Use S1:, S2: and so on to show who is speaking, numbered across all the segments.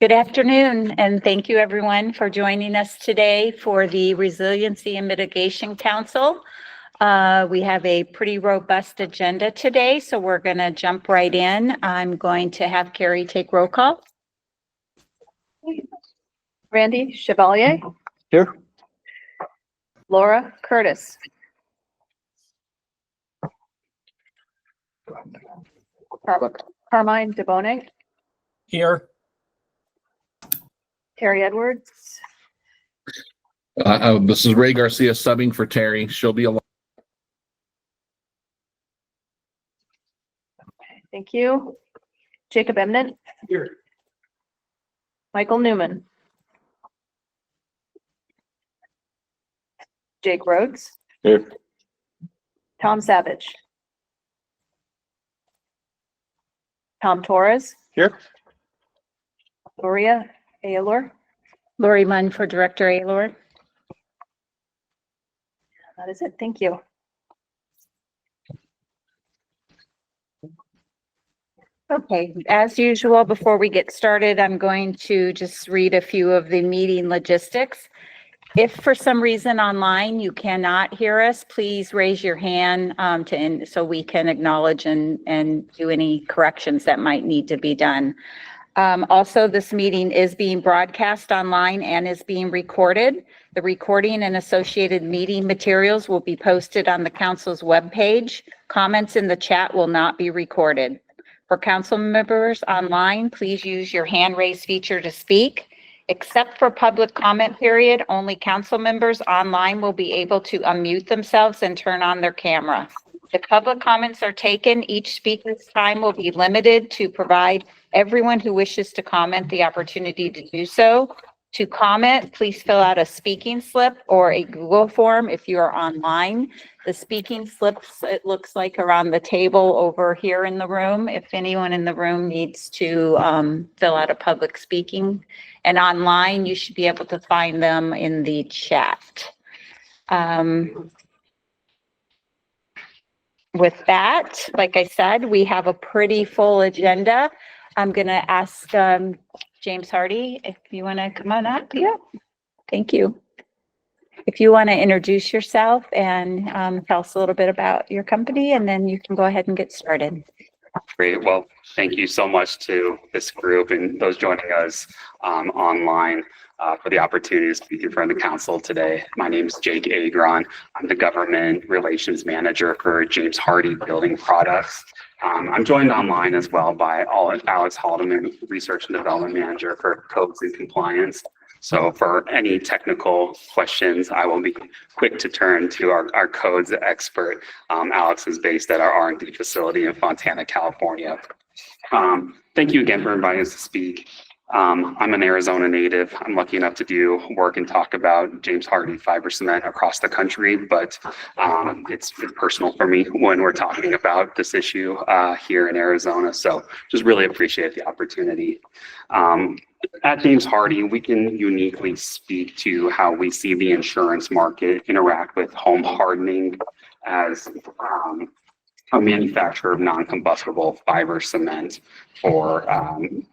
S1: Good afternoon, and thank you everyone for joining us today for the Resiliency and Mitigation Council. We have a pretty robust agenda today, so we're going to jump right in. I'm going to have Carrie take roll call.
S2: Randy Chevalier.
S3: Here.
S2: Laura Curtis. Carmine DeBone.
S3: Here.
S2: Terry Edwards.
S3: This is Ray Garcia subbing for Terry. She'll be along.
S2: Okay, thank you. Jacob Emnett.
S3: Here.
S2: Michael Newman. Jake Rhodes.
S3: Here.
S2: Tom Savage. Tom Torres.
S3: Here.
S2: Gloria Aylor.
S1: Lori Munn for Director Aylor.
S2: That is it. Thank you.
S1: Okay, as usual, before we get started, I'm going to just read a few of the meeting logistics. If for some reason online you cannot hear us, please raise your hand so we can acknowledge and do any corrections that might need to be done. Also, this meeting is being broadcast online and is being recorded. The recording and associated meeting materials will be posted on the council's webpage. Comments in the chat will not be recorded. For council members online, please use your hand raise feature to speak. Except for public comment period, only council members online will be able to unmute themselves and turn on their camera. If public comments are taken, each speaker's time will be limited to provide everyone who wishes to comment the opportunity to do so. To comment, please fill out a speaking slip or a Google form if you are online. The speaking slips, it looks like, are on the table over here in the room. If anyone in the room needs to fill out a public speaking, and online, you should be able to find them in the chat. With that, like I said, we have a pretty full agenda. I'm going to ask James Hardy, if you want to come on up. Yeah, thank you. If you want to introduce yourself and tell us a little bit about your company, and then you can go ahead and get started.
S4: Great. Well, thank you so much to this group and those joining us online for the opportunity to speak in front of the council today. My name is Jake Agron. I'm the Government Relations Manager for James Hardy Building Products. I'm joined online as well by Alex Haldeman, Research and Development Manager for Codes and Compliance. So for any technical questions, I will be quick to turn to our codes expert. Alex is based at our R&D facility in Fontana, California. Thank you again for inviting us to speak. I'm an Arizona native. I'm lucky enough to do work and talk about James Hardy fiber cement across the country, but it's personal for me when we're talking about this issue here in Arizona. So just really appreciate the opportunity. At James Hardy, we can uniquely speak to how we see the insurance market interact with home hardening as a manufacturer of non-combustible fiber cement for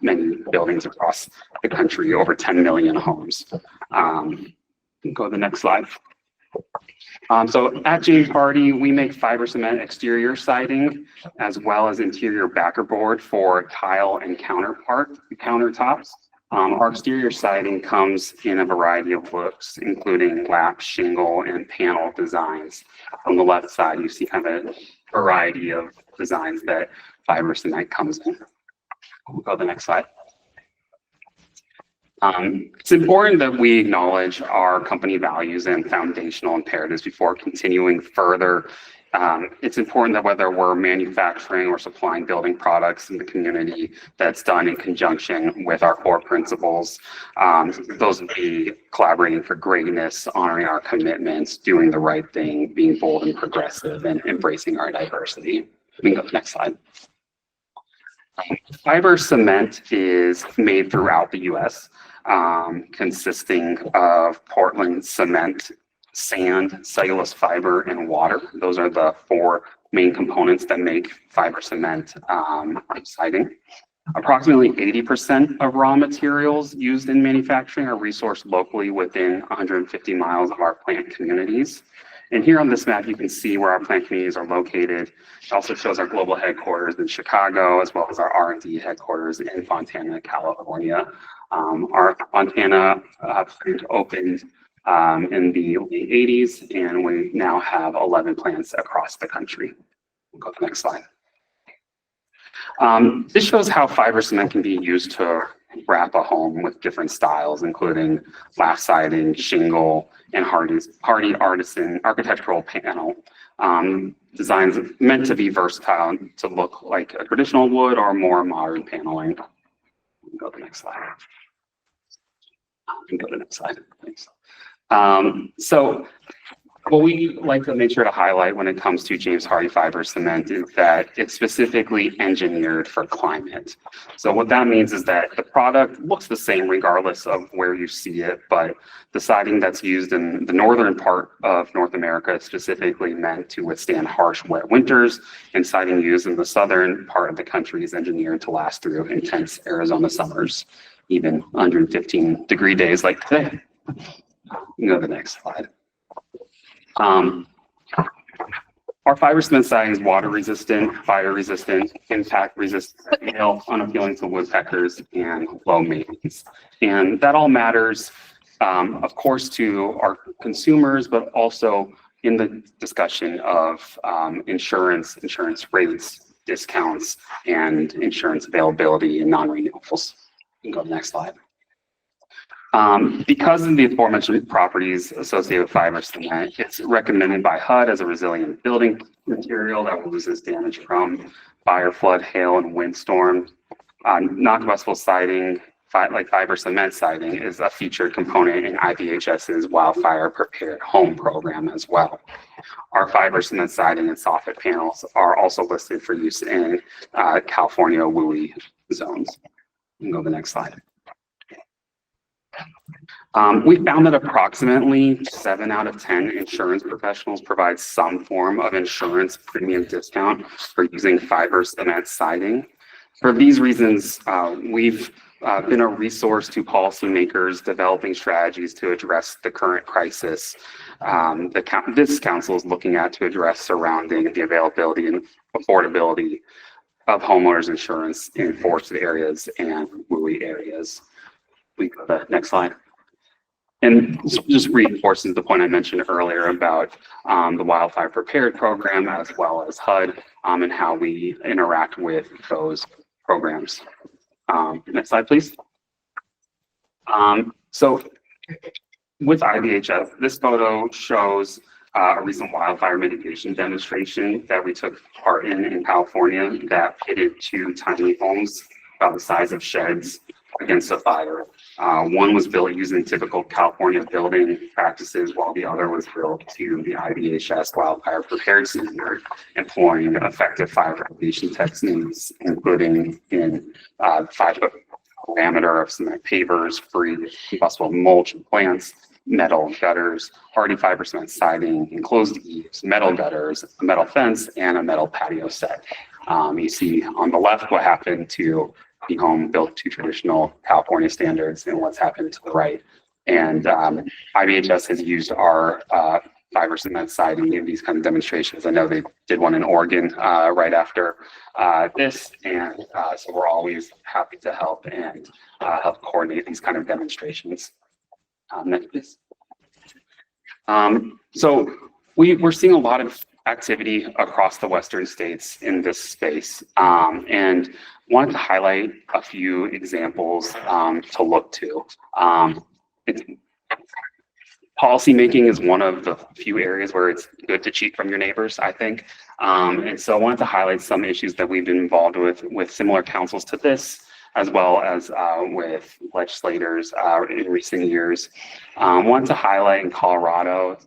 S4: many buildings across the country, over 10 million homes. Go to the next slide. So at James Hardy, we make fiber cement exterior siding as well as interior backer board for tile and countertops. Our exterior siding comes in a variety of looks, including lap, shingle, and panel designs. On the left side, you see kind of a variety of designs that fiber cement comes in. We'll go to the next slide. It's important that we acknowledge our company values and foundational imperatives before continuing further. It's important that whether we're manufacturing or supplying building products in the community, that's done in conjunction with our core principles. Those would be collaborating for greatness, honoring our commitments, doing the right thing, being bold and progressive, and embracing our diversity. We can go to the next slide. Fiber cement is made throughout the U.S., consisting of Portland cement, sand, cellulose fiber, and water. Those are the four main components that make fiber cement siding. Approximately 80% of raw materials used in manufacturing are resourced locally within 150 miles of our plant communities. And here on this map, you can see where our plant communities are located. It also shows our global headquarters in Chicago, as well as our R&D headquarters in Fontana, California. Our Fontana plant opened in the late 80s, and we now have 11 plants across the country. We'll go to the next slide. This shows how fiber cement can be used to wrap a home with different styles, including lath siding, shingle, and hardy artisan architectural panel. Designs meant to be versatile to look like a traditional wood or more modern paneling. Go to the next slide. Go to the next slide. Thanks. So what we like to make sure to highlight when it comes to James Hardie fiber cement is that it's specifically engineered for climate. So what that means is that the product looks the same regardless of where you see it, but the siding that's used in the northern part of North America is specifically meant to withstand harsh, wet winters, and siding used in the southern part of the country is engineered to last through intense Arizona summers, even 115-degree days like today. You can go to the next slide. Our fiber cement siding is water resistant, fire resistant, impact resistant, hail, unappealing to woodpeckers, and low maintenance. And that all matters, of course, to our consumers, but also in the discussion of insurance rates, discounts, and insurance availability and non-renewables. You can go to the next slide. Because of the aforementioned properties associated with fiber cement, it's recommended by HUD as a resilient building material that will resist damage from fire, flood, hail, and windstorm. Non-combustible siding, like fiber cement siding, is a featured component in IBHS's Wildfire Prepared Home program as well. Our fiber cement siding and soffit panels are also listed for use in California WUI zones. You can go to the next slide. We found that approximately 7 out of 10 insurance professionals provide some form of insurance premium discount for using fiber cement siding. For these reasons, we've been a resource to policymakers developing strategies to address the current crisis. This council is looking at to address surrounding the availability and affordability of homeowners insurance in forested areas and WUI areas. We go to the next slide. And just reinforces the point I mentioned earlier about the Wildfire Prepared program, as well as HUD, and how we interact with those programs. Next slide, please. So with IBHF, this photo shows a recent wildfire mitigation demonstration that we took part in California that pitted 2 tiny homes about the size of sheds against a fire. One was built using typical California building practices, while the other was built to the IBHS Wildfire Prepared Standard, employing effective fire prevention techniques, including in 5-foot diameter of cement pavers, free combustible mulch and plants, metal gutters, hardy fiber cement siding, enclosed eaves, metal gutters, a metal fence, and a metal patio set. You see on the left what happened to the home built to traditional California standards and what's happened to the right. And IBHS has used our fiber cement siding in these kind of demonstrations. I know they did one in Oregon right after this, and so we're always happy to help and help coordinate these kind of demonstrations. Next, please. So we're seeing a lot of activity across the Western states in this space, and wanted to highlight a few examples to look to. Policymaking is one of the few areas where it's good to cheat from your neighbors, I think. And so I wanted to highlight some issues that we've been involved with similar councils to this, as well as with legislators in recent years. Wanted to highlight in Colorado,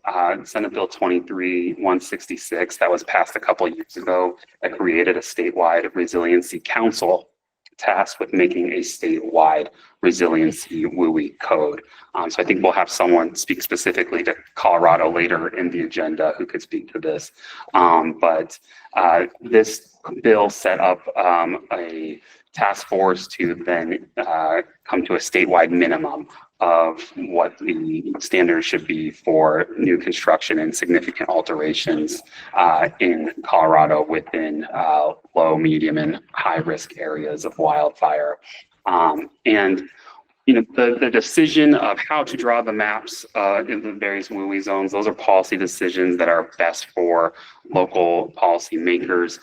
S4: Senate Bill 23-166 that was passed a couple of years ago that created a statewide resiliency council tasked with making a statewide resiliency WUI code. So I think we'll have someone speak specifically to Colorado later in the agenda who could speak to this. But this bill set up a task force to then come to a statewide minimum of what the standards should be for new construction and significant alterations in Colorado within low, medium, and high risk areas of wildfire. And the decision of how to draw the maps in the various WUI zones, those are policy decisions that are best for local policy makers.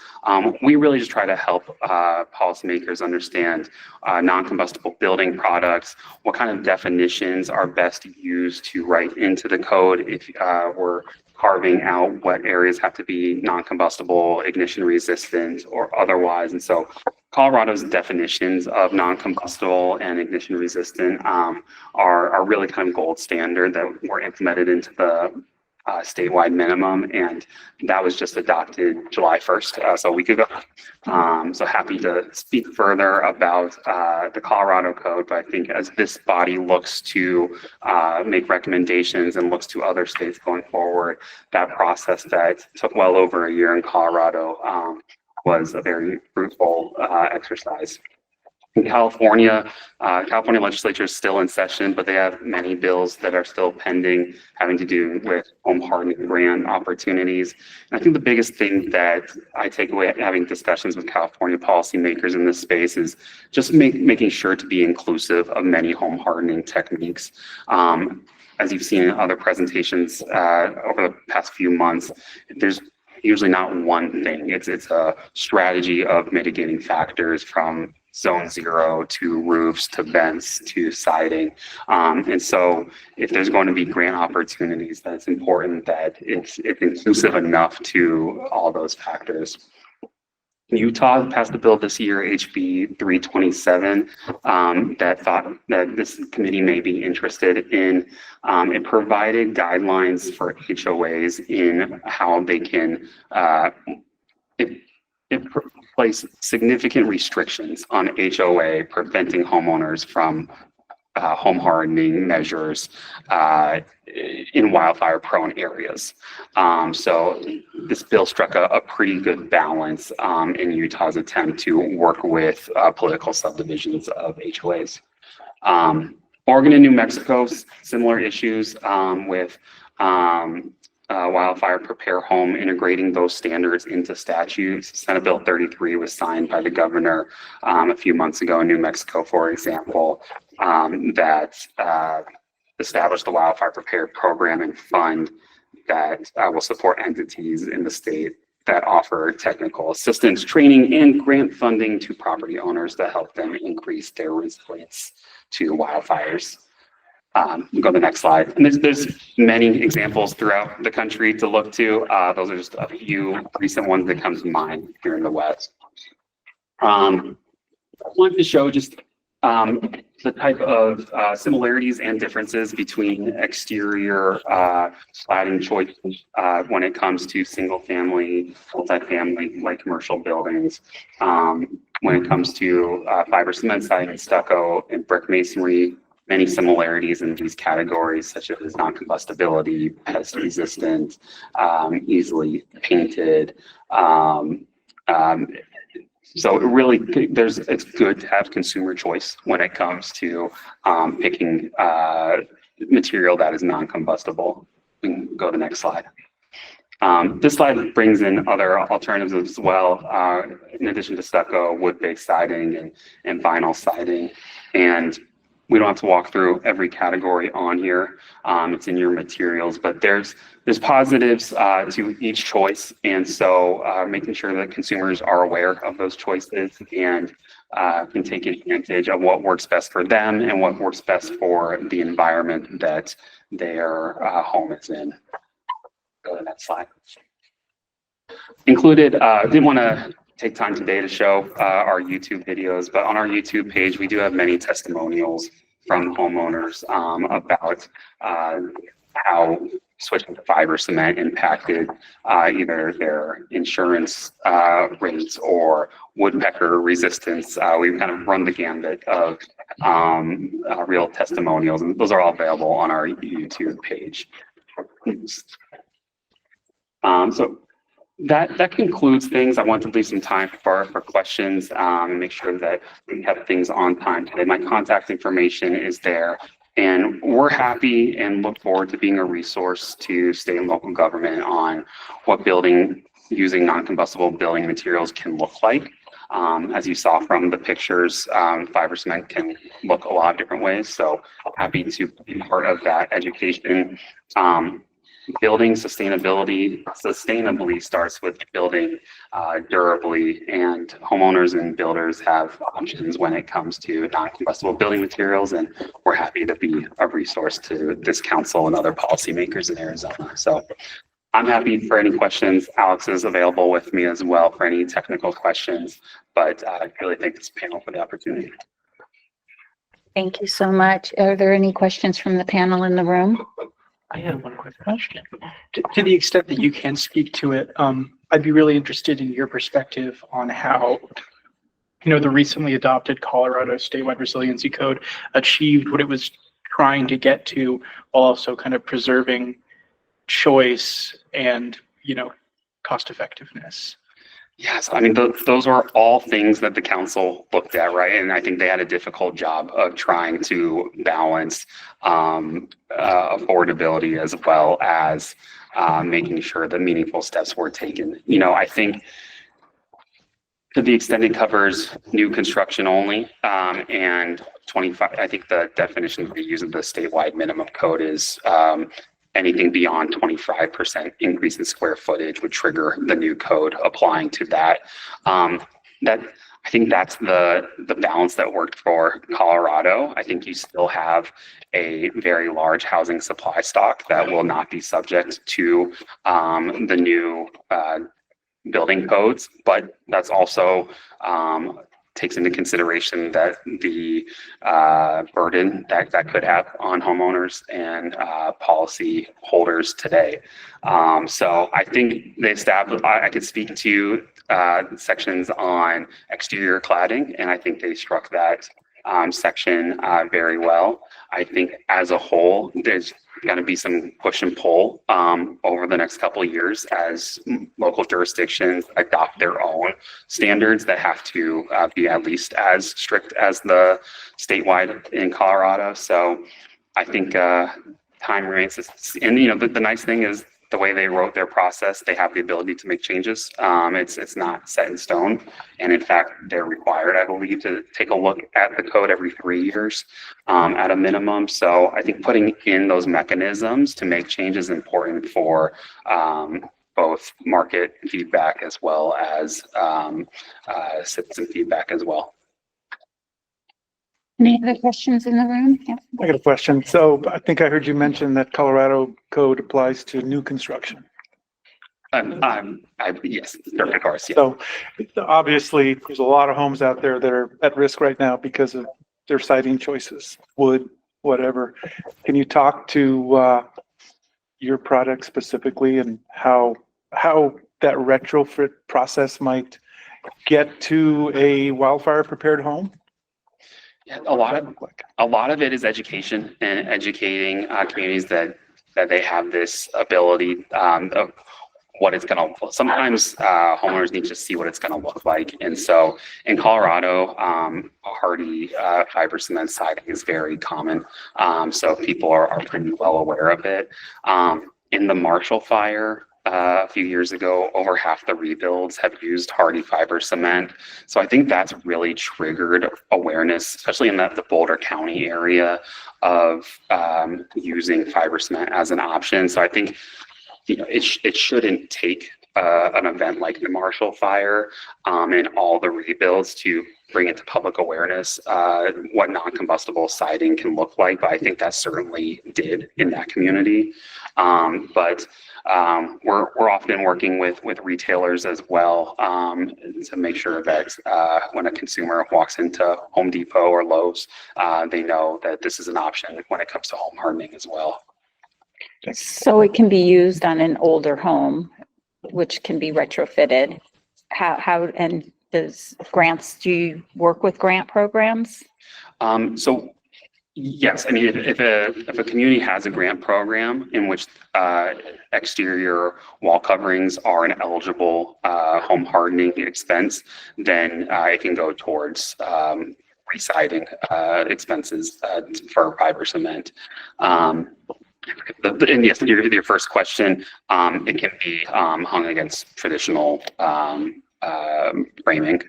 S4: We really just try to help policymakers understand non-combustible building products, what kind of definitions are best used to write into the code if we're carving out what areas have to be non-combustible, ignition resistant, or otherwise. And so Colorado's definitions of non-combustible and ignition resistant are really kind of gold standard that were implemented into the statewide minimum, and that was just adopted July 1st, so a week ago. So happy to speak further about the Colorado code, but I think as this body looks to make recommendations and looks to other states going forward, that process that took well over a year in Colorado was a very fruitful exercise. In California, California legislature is still in session, but they have many bills that are still pending having to do with home hardening grant opportunities. And I think the biggest thing that I take away having discussions with California policymakers in this space is just making sure to be inclusive of many home hardening techniques. As you've seen in other presentations over the past few months, there's usually not one thing. It's a strategy of mitigating factors from zone 0 to roofs to vents to siding. And so if there's going to be grant opportunities, then it's important that it's inclusive enough to all those factors. Utah passed a bill this year, HB 327, that thought that this committee may be interested in. It provided guidelines for HOAs in how they can place significant restrictions on HOA, preventing homeowners from home hardening measures in wildfire prone areas. So this bill struck a pretty good balance in Utah's attempt to work with political subdivisions of HOAs. Oregon and New Mexico, similar issues with wildfire prepare home, integrating those standards into statutes. Senate Bill 33 was signed by the governor a few months ago in New Mexico, for example, that established the wildfire prepared program and fund that will support entities in the state that offer technical assistance, training, and grant funding to property owners to help them increase their resilience to wildfires. Go to the next slide. And there's many examples throughout the country to look to. Those are just a few recent ones that come to mind here in the West. I wanted to show just the type of similarities and differences between exterior cladding choices when it comes to single family, multifamily, light commercial buildings. When it comes to fiber cement siding and stucco and brick masonry, many similarities in these categories, such as non-combustibility, pest resistant, easily painted. So it really, it's good to have consumer choice when it comes to picking material that is non-combustible. We can go to the next slide. This slide brings in other alternatives as well, in addition to stucco, wood-based siding and vinyl siding. And we don't have to walk through every category on here. It's in your materials, but there's positives to each choice. And so making sure that consumers are aware of those choices and can take advantage of what works best for them and what works best for the environment that their home is in. Go to the next slide. Included, didn't want to take time today to show our YouTube videos, but on our YouTube page, we do have many testimonials from homeowners about how switching to fiber cement impacted either their insurance rates or woodpecker resistance. We kind of run the gambit of real testimonials, and those are all available on our YouTube page. So that concludes things. I want to leave some time for questions, and make sure that we have things on time today. My contact information is there, and we're happy and look forward to being a resource to state and local government on what building using non-combustible building materials can look like. As you saw from the pictures, fiber cement can look a lot of different ways. So happy to be part of that education. Building sustainably starts with building durably, and homeowners and builders have options when it comes to non-combustible building materials, and we're happy to be a resource to this council and other policymakers in Arizona. So I'm happy for any questions. Alex is available with me as well for any technical questions, but I really thank this panel for the opportunity.
S1: Thank you so much. Are there any questions from the panel in the room?
S5: I have one quick question. To the extent that you can speak to it, I'd be really interested in your perspective on how, the recently adopted Colorado statewide resiliency code achieved what it was trying to get to, while also kind of preserving choice and, cost effectiveness.
S4: Yes, I mean, those are all things that the council looked at, right? And I think they had a difficult job of trying to balance affordability as well as making sure that meaningful steps were taken. I think to the extent it covers new construction only, and 25, I think the definition that they use of the statewide minimum code is anything beyond 25% increase in square footage would trigger the new code applying to that. I think that's the balance that worked for Colorado. I think you still have a very large housing supply stock that will not be subject to the new building codes, but that's also takes into consideration that the burden that could have on homeowners and policy holders today. So I think they established, I could speak to sections on exterior cladding, and I think they struck that section very well. I think as a whole, there's going to be some push and pull over the next couple of years as local jurisdictions adopt their own standards that have to be at least as strict as the statewide in Colorado. So I think time remains, and the nice thing is the way they wrote their process, they have the ability to make changes. It's not set in stone. And in fact, they're required, I believe, to take a look at the code every 3 years at a minimum. So I think putting in those mechanisms to make changes is important for both market feedback as well as citizen feedback as well.
S1: Any other questions in the room? Yeah.
S6: I got a question. So I think I heard you mention that Colorado code applies to new construction.
S4: Yes, of course. Yeah.
S6: So obviously there's a lot of homes out there that are at risk right now because of their siding choices, wood, whatever. Can you talk to your product specifically and how that retrofit process might get to a wildfire prepared home?
S4: Yeah, a lot of it is education and educating communities that they have this ability of what it's going to. Sometimes homeowners need to see what it's going to look like, and so in Colorado, hardy fiber cement siding is very common. So people are pretty well aware of it. In the Marshall Fire a few years ago, over half the rebuilds have used hardy fiber cement. So I think that's really triggered awareness, especially in the Boulder County area, of using fiber cement as an option. So I think it shouldn't take an event like the Marshall Fire and all the rebuilds to bring it to public awareness what non-combustible siding can look like. But I think that certainly did in that community. But we're often working with retailers as well to make sure that when a consumer walks into Home Depot or Lowe's, they know that this is an option when it comes to home hardening as well.
S1: So it can be used on an older home, which can be retrofitted. How and do you work with grant programs?
S4: So Yes, I mean, if a community has a grant program in which exterior wall coverings are an eligible home hardening expense, then it can go towards residing expenses for fiber cement. And yes, your first question, it can be hung against traditional framing.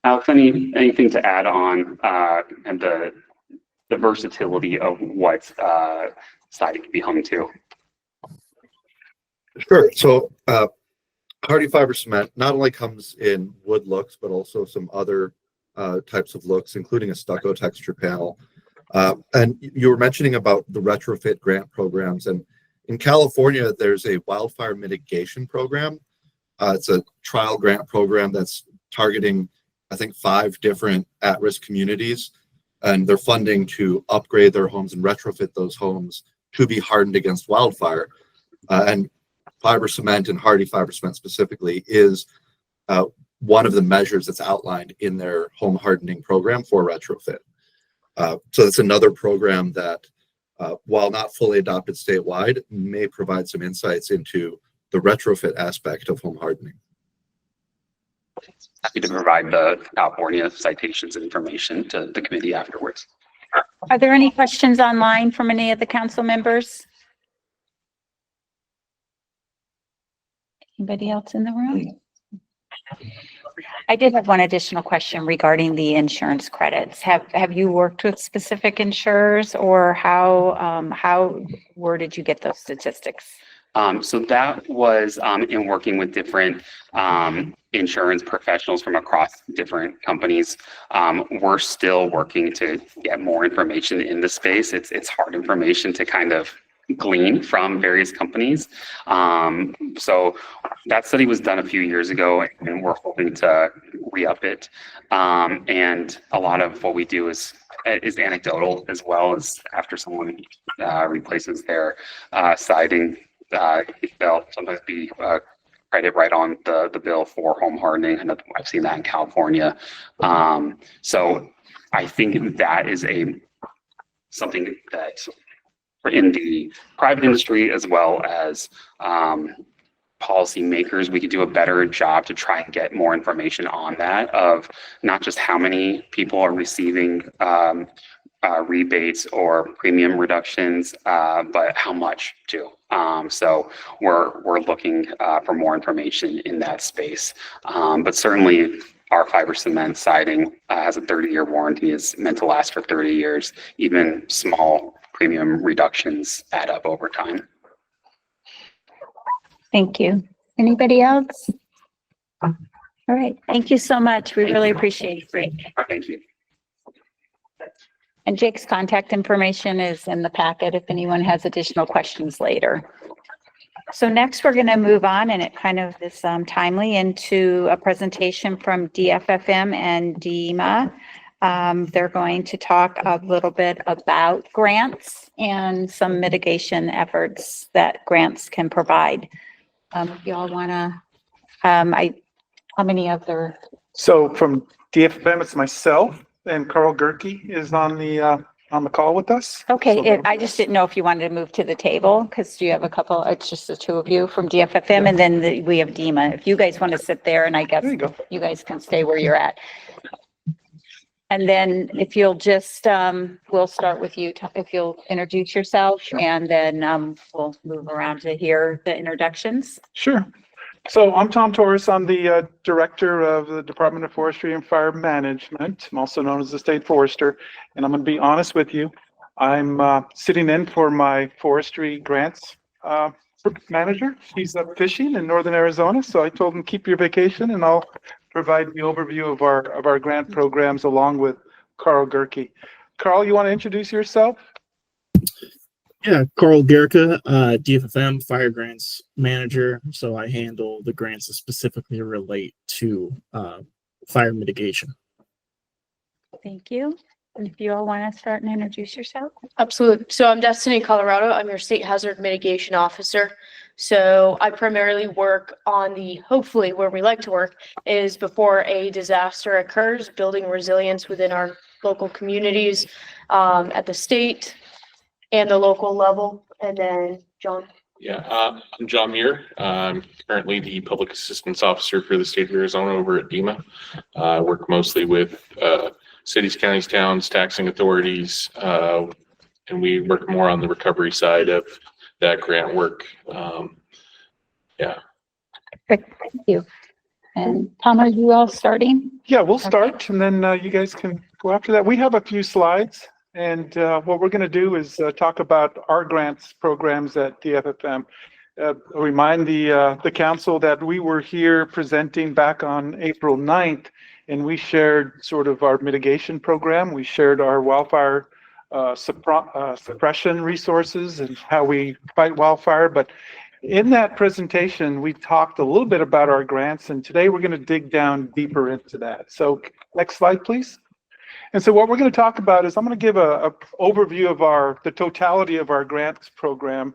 S4: Alex, anything to add on and the versatility of what siding can be hung to?
S7: Sure. So hardy fiber cement not only comes in wood looks, but also some other types of looks, including a stucco texture panel. And you were mentioning about the retrofit grant programs. And in California, there's a wildfire mitigation program. It's a trial grant program that's targeting, I think, 5 different at-risk communities. And they're funding to upgrade their homes and retrofit those homes to be hardened against wildfire. And fiber cement and hardy fiber cement specifically is one of the measures that's outlined in their home hardening program for retrofit. So that's another program that, while not fully adopted statewide, may provide some insights into the retrofit aspect of home hardening.
S4: Happy to provide the California citations and information to the committee afterwards.
S1: Are there any questions online from any of the council members? Anybody else in the room? I did have one additional question regarding the insurance credits. Have you worked with specific insurers, or where did you get those statistics?
S4: So that was in working with different insurance professionals from across different companies. We're still working to get more information in the space. It's hard information to kind of glean from various companies. So that study was done a few years ago, and we're hoping to re-up it. And a lot of what we do is anecdotal, as well as after someone replaces their siding, they'll sometimes be credit right on the bill for home hardening. And I've seen that in California. So I think that is something that in the private industry, as well as policymakers, we could do a better job to try and get more information on that, of not just how many people are receiving rebates or premium reductions, but how much too. So we're looking for more information in that space. But certainly our fiber cement siding has a 30-year warranty, is meant to last for 30 years. Even small premium reductions add up over time.
S1: Thank you. Anybody else? All right. Thank you so much. We really appreciate it.
S4: Thank you.
S1: And Jake's contact information is in the packet if anyone has additional questions later. So next we're going to move on, and it kind of is timely, into a presentation from DFFM and DEMA. They're going to talk a little bit about grants and some mitigation efforts that grants can provide. If y'all want to, how many other?
S6: So from DFM, it's myself, and Carl Gerke is on the call with us.
S1: Okay, I just didn't know if you wanted to move to the table, because you have a couple, it's just the two of you from DFFM, and then we have DEMA. If you guys want to sit there, and I guess
S6: There you go.
S1: you guys can stay where you're at. And then if you'll just, we'll start with you, if you'll introduce yourself, and then we'll move around to hear the introductions.
S6: Sure. So I'm Tom Torres. I'm the director of the Department of Forestry and Fire Management. I'm also known as the State Forester. And I'm going to be honest with you. I'm sitting in for my forestry grants manager. He's up fishing in northern Arizona. So I told him, keep your vacation, and I'll provide the overview of our grant programs along with Carl Gerke. Carl, you want to introduce yourself?
S8: Yeah, Carl Gerke, DFFM Fire Grants Manager. So I handle the grants that specifically relate to fire mitigation.
S1: Thank you. And if you all want to start and introduce yourself.
S9: Absolutely. So I'm Destiny Colorado. I'm your state hazard mitigation officer. So I primarily work on hopefully where we like to work is before a disaster occurs, building resilience within our local communities, at the state and the local level. And then John.
S10: Yeah, I'm John Muir. I'm currently the Public Assistance Officer for the state of Arizona over at DEMA. I work mostly with cities, counties, towns, taxing authorities, and we work more on the recovery side of that grant work. Yeah.
S1: Thank you. And Tom, are you all starting?
S6: Yeah, we'll start and then you guys can go after that. We have a few slides. And what we're going to do is talk about our grants programs at DFFM. Remind the council that we were here presenting back on April 9th, and we shared sort of our mitigation program. We shared our wildfire suppression resources and how we fight wildfire. But in that presentation, we talked a little bit about our grants, and today we're going to dig down deeper into that. So next slide, please. And so what we're going to talk about is I'm going to give a overview of the totality of our grants program,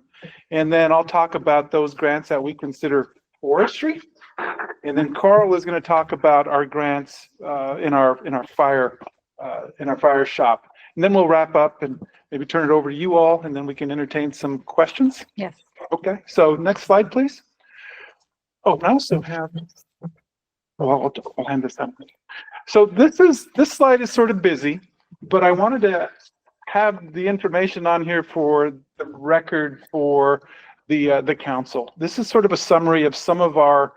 S6: and then I'll talk about those grants that we consider forestry, and then Carl is going to talk about our grants in our fire shop, and then we'll wrap up and maybe turn it over to you all, and then we can entertain some questions.
S1: Yes.
S6: Okay. So next slide, please. Oh, I also have. Well, I'll hand this out. So this slide is sort of busy, but I wanted to have the information on here for the record for the council. This is sort of a summary of some of our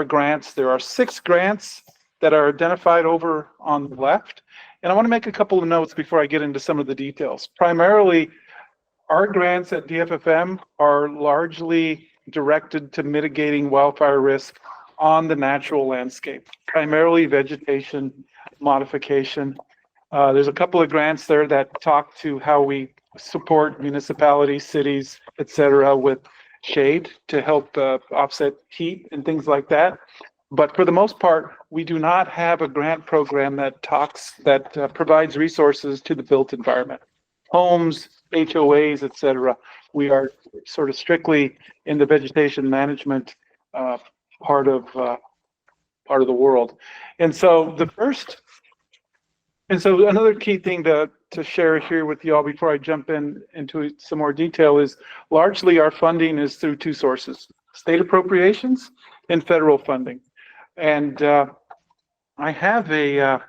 S6: grants. There are 6 grants that are identified over on the left, and I want to make a couple of notes before I get into some of the details. Primarily, our grants at DFFM are largely directed to mitigating wildfire risk on the natural landscape, primarily vegetation modification. There's a couple of grants there that talk to how we support municipalities, cities, et cetera, with shade to help offset heat and things like that. But for the most part, we do not have a grant program that provides resources to the built environment, homes, HOAs, et cetera. We are sort of strictly in the vegetation management part of the world. And so another key thing to share here with you all before I jump into some more detail is largely our funding is through 2 sources: state appropriations and federal funding. And I have a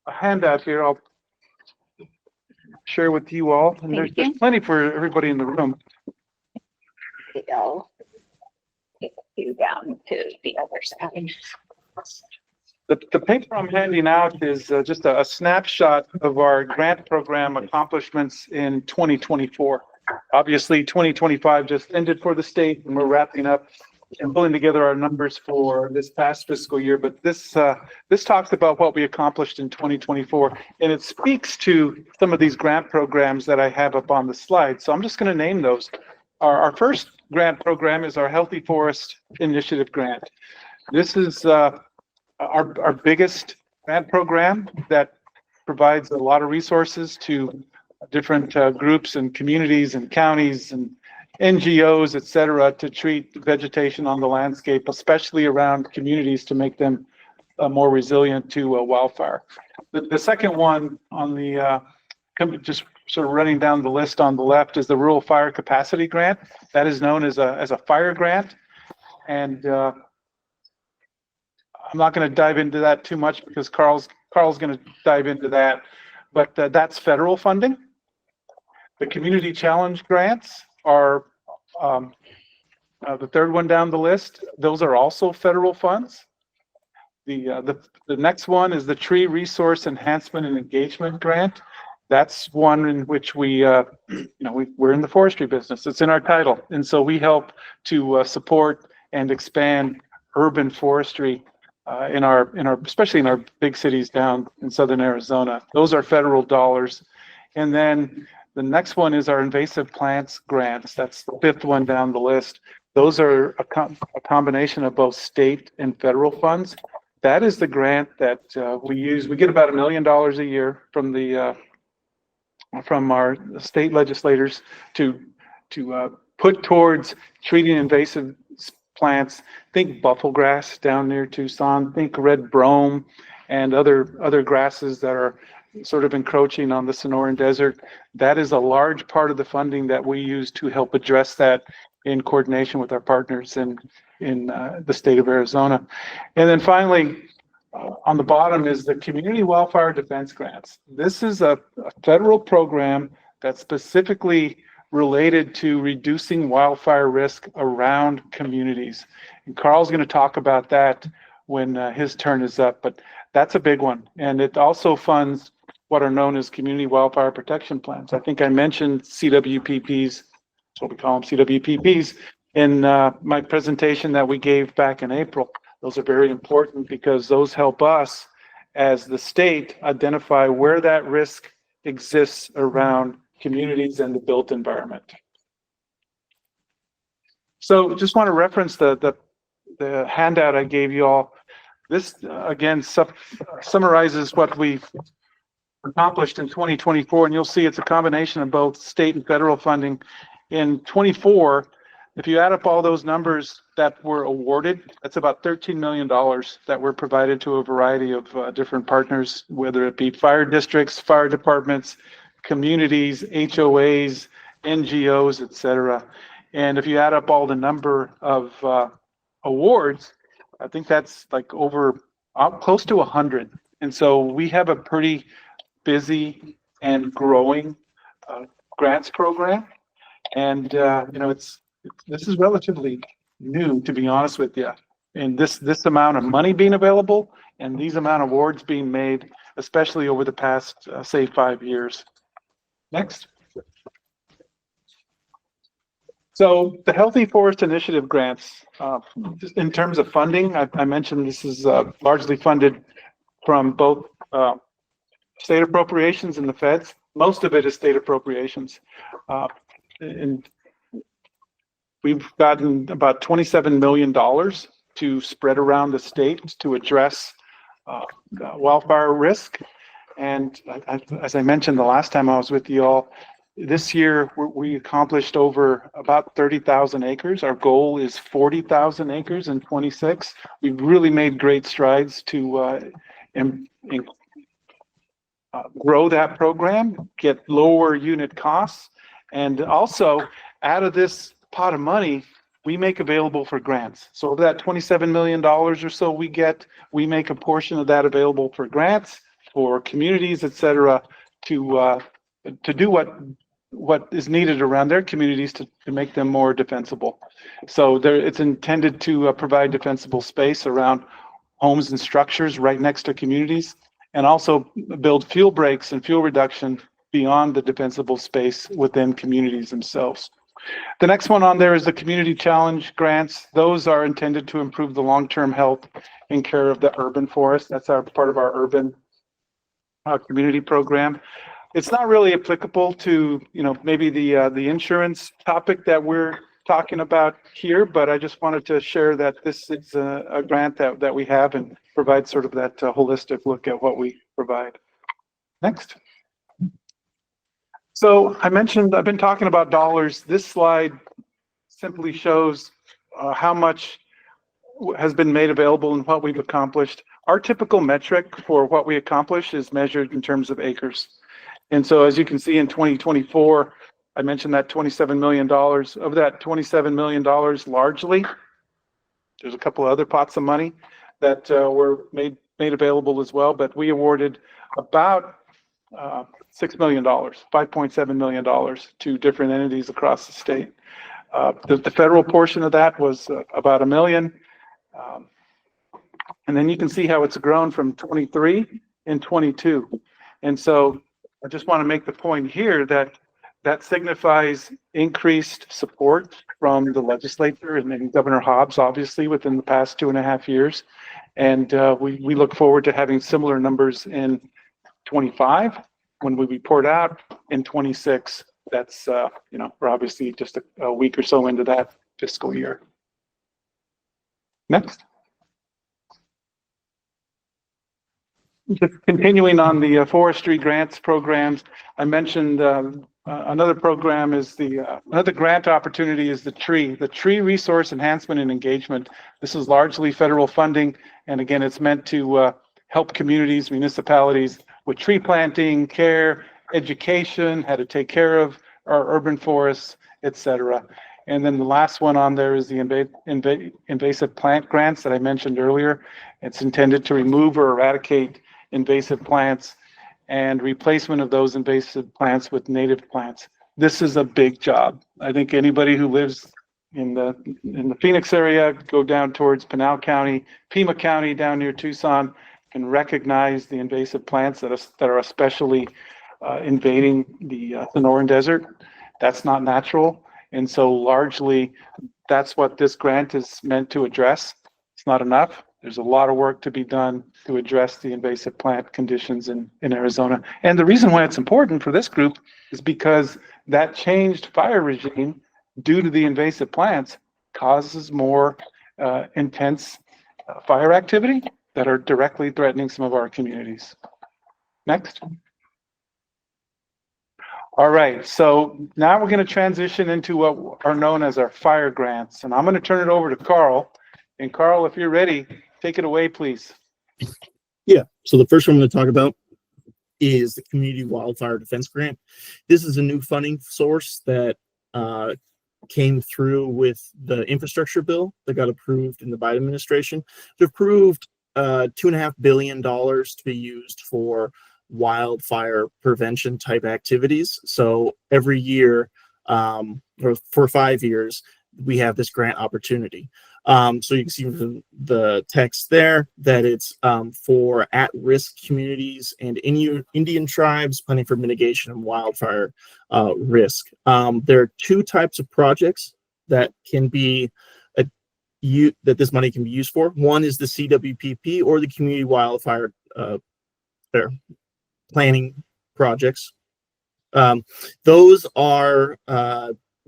S6: handout here I'll share with you all, and there's plenty for everybody in the room.
S1: I'll take you down to the other side.
S6: The paper I'm handing out is just a snapshot of our grant program accomplishments in 2024. Obviously, 2025 just ended for the state, and we're wrapping up and pulling together our numbers for this past fiscal year. But this talks about what we accomplished in 2024, and it speaks to some of these grant programs that I have up on the slide. So I'm just going to name those. Our first grant program is our Healthy Forest Initiative grant. This is our biggest grant program that provides a lot of resources to different groups and communities and counties and NGOs, et cetera, to treat vegetation on the landscape, especially around communities to make them more resilient to wildfire. The second one on the, just sort of running down the list on the left, is the Rural Fire Capacity Grant. That is known as a fire grant. And I'm not going to dive into that too much because Carl's going to dive into that, but that's federal funding. The Community Challenge grants are the third one down the list. Those are also federal funds. The next one is the Tree Resource Enhancement and Engagement Grant. That's one in which we're in the forestry business. It's in our title, and so we help to support and expand urban forestry in our especially in our big cities down in southern Arizona. Those are federal dollars. And then the next one is our invasive plants grants. That's the fifth one down the list. Those are a combination of both state and federal funds. That is the grant that we use. We get about $1 million a year from our state legislators to put towards treating invasive plants. Think bufflegrass down near Tucson, think red brome and other grasses that are sort of encroaching on the Sonoran Desert. That is a large part of the funding that we use to help address that in coordination with our partners in the state of Arizona. And then finally, on the bottom is the Community Wildfire Defense Grants. This is a federal program that's specifically related to reducing wildfire risk around communities. And Carl's going to talk about that when his turn is up, but that's a big one. And it also funds what are known as community wildfire protection plans. I think I mentioned CWPPs, that's what we call them, CWPPs, in my presentation that we gave back in April. Those are very important because those help us as the state identify where that risk exists around communities and the built environment. So just want to reference the handout I gave you all. This again summarizes what we've accomplished in 2024, and you'll see it's a combination of both state and federal funding. In 24, if you add up all those numbers that were awarded, that's about $13 million that were provided to a variety of different partners, whether it be fire districts, fire departments, communities, HOAs, NGOs, etc. And if you add up all the number of awards, I think that's like over close to 100. And so we have a pretty busy and growing grants program. And this is relatively new, to be honest with you. And this amount of money being available and these amount of awards being made, especially over the past, say, 5 years. Next. So the Healthy Forest Initiative grants, just in terms of funding, I mentioned this is largely funded from both state appropriations and the feds. Most of it is state appropriations. And we've gotten about $27 million to spread around the state to address wildfire risk. And as I mentioned the last time I was with you all, this year we accomplished over about 30,000 acres. Our goal is 40,000 acres in 26. We've really made great strides to grow that program, get lower unit costs, and also out of this pot of money, we make available for grants. So of that $27 million or so we get, we make a portion of that available for grants, for communities, et cetera, to do what is needed around their communities to make them more defensible. So it's intended to provide defensible space around homes and structures right next to communities, and also build fuel breaks and fuel reduction beyond the defensible space within communities themselves. The next one on there is the Community Challenge grants. Those are intended to improve the long-term health and care of the urban forest. That's part of our urban community program. It's not really applicable to, maybe the insurance topic that we're talking about here, but I just wanted to share that this is a grant that we have and provide sort of that holistic look at what we provide. Next. So I've been talking about dollars. This slide simply shows how much has been made available and what we've accomplished. Our typical metric for what we accomplish is measured in terms of acres. And so as you can see in 2024, I mentioned that $27 million. Of that $27 million, largely, there's a couple of other pots of money that were made available as well, but we awarded about $6 million, $5.7 million to different entities across the state. The federal portion of that was about $1 million. And then you can see how it's grown from 23 and 22. And so I just want to make the point here that signifies increased support from the legislature and Governor Hobbs, obviously, within the past 2.5 years. And we look forward to having similar numbers in 25 when we report out. In 26, that's, we're obviously just a week or so into that fiscal year. Next. Just continuing on the forestry grants programs, I mentioned Another program is another grant opportunity is the tree resource enhancement and engagement. This is largely federal funding. And again, it's meant to help communities, municipalities with tree planting, care, education, how to take care of our urban forests, etc. And then the last one on there is the invasive plant grants that I mentioned earlier. It's intended to remove or eradicate invasive plants and replacement of those invasive plants with native plants. This is a big job. I think anybody who lives in the Phoenix area, go down towards Pinal County, Pima County, down near Tucson, can recognize the invasive plants that are especially invading the Sonoran Desert. That's not natural. And so largely, that's what this grant is meant to address. It's not enough. There's a lot of work to be done to address the invasive plant conditions in Arizona. And the reason why it's important for this group is because that changed fire regime due to the invasive plants causes more intense fire activity that are directly threatening some of our communities. Next. All right, so now we're going to transition into what are known as our fire grants. And I'm going to turn it over to Carl. And Carl, if you're ready, take it away, please.
S8: Yeah. So the first one I'm going to talk about is the Community Wildfire Defense Grant. This is a new funding source that came through with the infrastructure bill that got approved in the Biden administration. It approved $2.5 billion to be used for wildfire prevention type activities. So every year, or for 5 years, we have this grant opportunity. So you can see from the text there that it's for at-risk communities and Indian tribes planning for mitigation and wildfire risk. There are two types of projects that can be that this money can be used for. One is the CWPP or the Community Wildfire Planning projects. Those are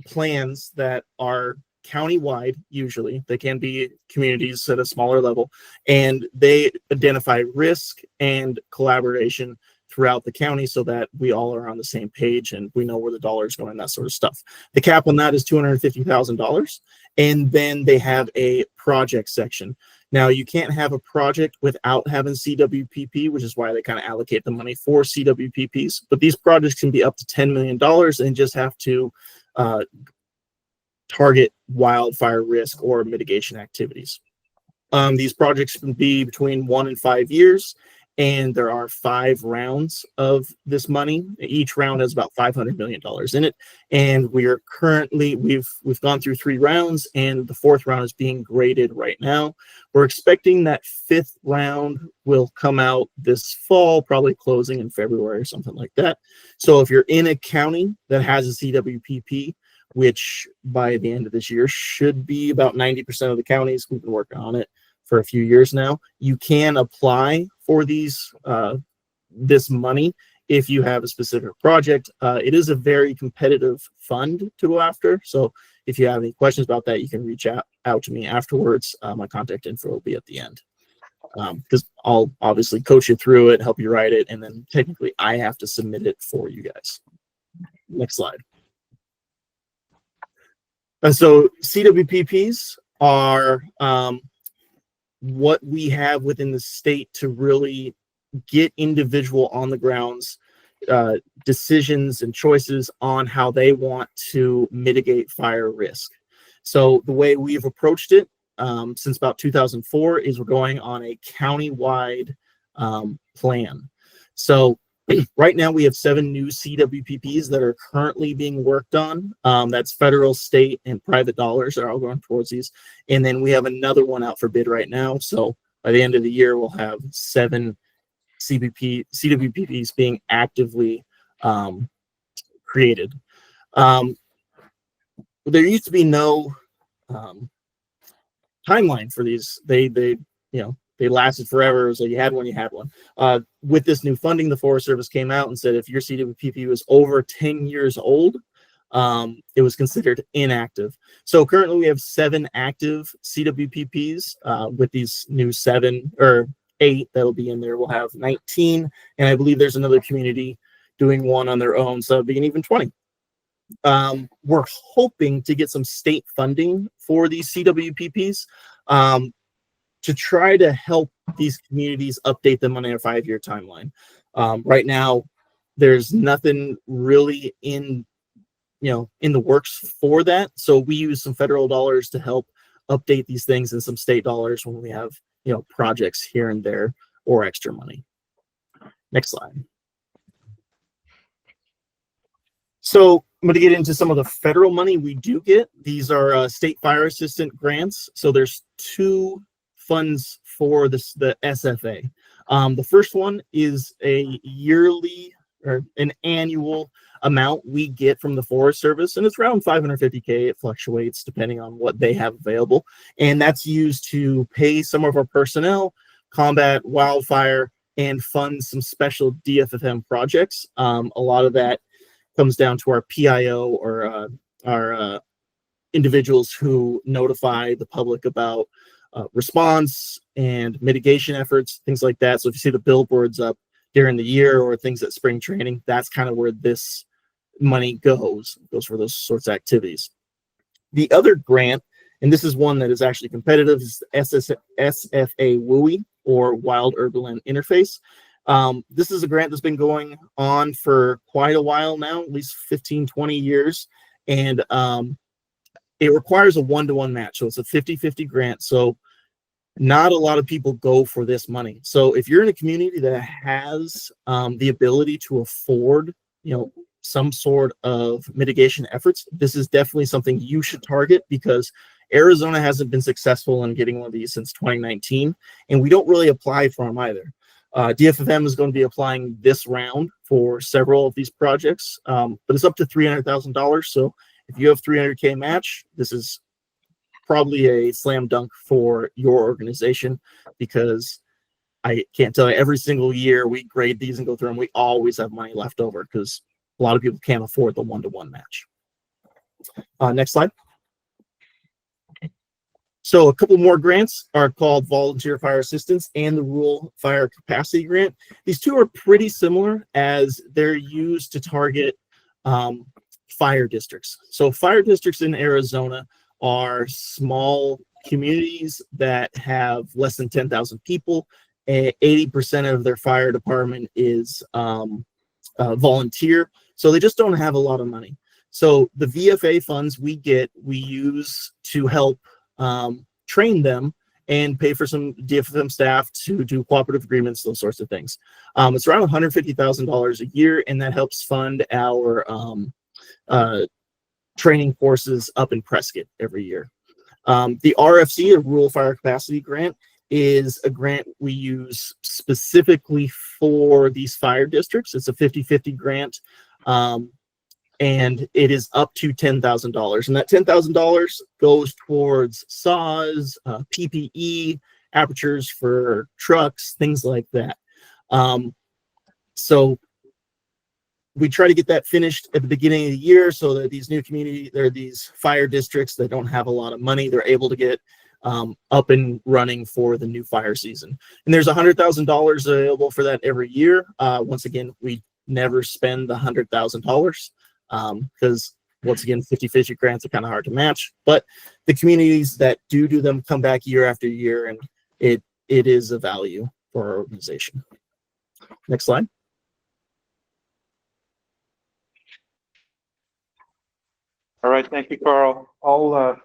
S8: plans that are countywide. Usually they can be communities at a smaller level, and they identify risk and collaboration throughout the county so that we all are on the same page and we know where the dollars going, that sort of stuff. The cap on that is $250,000, and then they have a project section. Now, you can't have a project without having CWPP, which is why they kind of allocate the money for CWPPs. But these projects can be up to $10 million and just have to target wildfire risk or mitigation activities. These projects can be between 1 and 5 years, and there are 5 rounds of this money. Each round has about $500 million in it, and we are currently we've gone through 3 rounds, and the 4th round is being graded right now. We're expecting that 5th round will come out this fall, probably closing in February or something like that. So if you're in a county that has a CWPP, which by the end of this year should be about 90% of the counties, we've been working on it for a few years now, you can apply for these this money if you have a specific project. It is a very competitive fund to go after, so if you have any questions about that, you can reach out to me afterwards. My contact info will be at the end, because I'll obviously coach you through it, help you write it, and then technically I have to submit it for you guys. Next slide. And so CWPPs are what we have within the state to really get individual on the grounds decisions and choices on how they want to mitigate fire risk. So the way we've approached it since about 2004 is we're going on a county-wide plan. So right now we have 7 new CWPPs that are currently being worked on. That's federal, state, and private dollars are all going towards these. And then we have another one out for bid right now. So by the end of the year, we'll have 7 CWPPs being actively created. There used to be no timeline for these. They lasted forever. So you had one. With this new funding, the Forest Service came out and said if your CWPP was over 10 years old, it was considered inactive. So currently we have 7 active CWPPs with these new 7 or 8 that'll be in there. We'll have 19, and I believe there's another community doing one on their own, so it'll be an even 20. we're hoping to get some state funding for these CWPPs to try to help these communities update them on their 5-year timeline. Right now, there's nothing really in the works for that. So we use some federal dollars to help update these things and some state dollars when we have, projects here and there or extra money. Next slide. So I'm going to get into some of the federal money we do get. These are state fire assistant grants. So there's 2 funds for this, the SFA. The first one is a yearly or an annual amount we get from the Forest Service, and it's around $550K. It fluctuates depending on what they have available, and that's used to pay some of our personnel, combat wildfire, and fund some special DFFM projects. A lot of that comes down to our PIO or our individuals who notify the public about response and mitigation efforts, things like that. So if you see the billboards up during the year or things at spring training, that's kind of where this money goes for those sorts of activities. The other grant, and this is one that is actually competitive, is SFA WUI, or Wild Urban Interface. This is a grant that's been going on for quite a while now, at least 15, 20 years. And it requires a 1-to-1 match. So it's a 50-50 grant. So not a lot of people go for this money. So if you're in a community that has the ability to afford, some sort of mitigation efforts, this is definitely something you should target, because Arizona hasn't been successful in getting one of these since 2019, and we don't really apply for them either. DFFM is going to be applying this round for several of these projects, but it's up to $300,000. So if you have $300K match, this is probably a slam dunk for your organization, because I can't tell you, every single year we grade these and go through them, we always have money left over because a lot of people can't afford the 1-to-1 match. Next slide. So a couple more grants are called Volunteer Fire Assistance and the Rural Fire Capacity Grant. These 2 are pretty similar, as they're used to target fire districts. So fire districts in Arizona are small communities that have less than 10,000 people. 80% of their fire department is volunteer, so they just don't have a lot of money. So the VFA funds we use to help train them and pay for some DFFM staff to do cooperative agreements, those sorts of things. It's around $150,000 a year, and that helps fund our training courses up in Prescott every year. The RFC, a Rural Fire Capacity Grant, is a grant we use specifically for these fire districts. It's a 50-50 grant, and it is up to $10,000. And that $10,000 goes towards saws, PPE, apertures for trucks, things like that. So we try to get that finished at the beginning of the year, so that these new these fire districts that don't have a lot of money, they're able to get up and running for the new fire season. And there's $100,000 available for that every year. Once again, we never spend the $100,000 because, once again, 50-50 grants are kind of hard to match. But the communities that do them come back year after year, and it is a value for our organization. Next slide.
S6: All right, thank you, Carl. I'll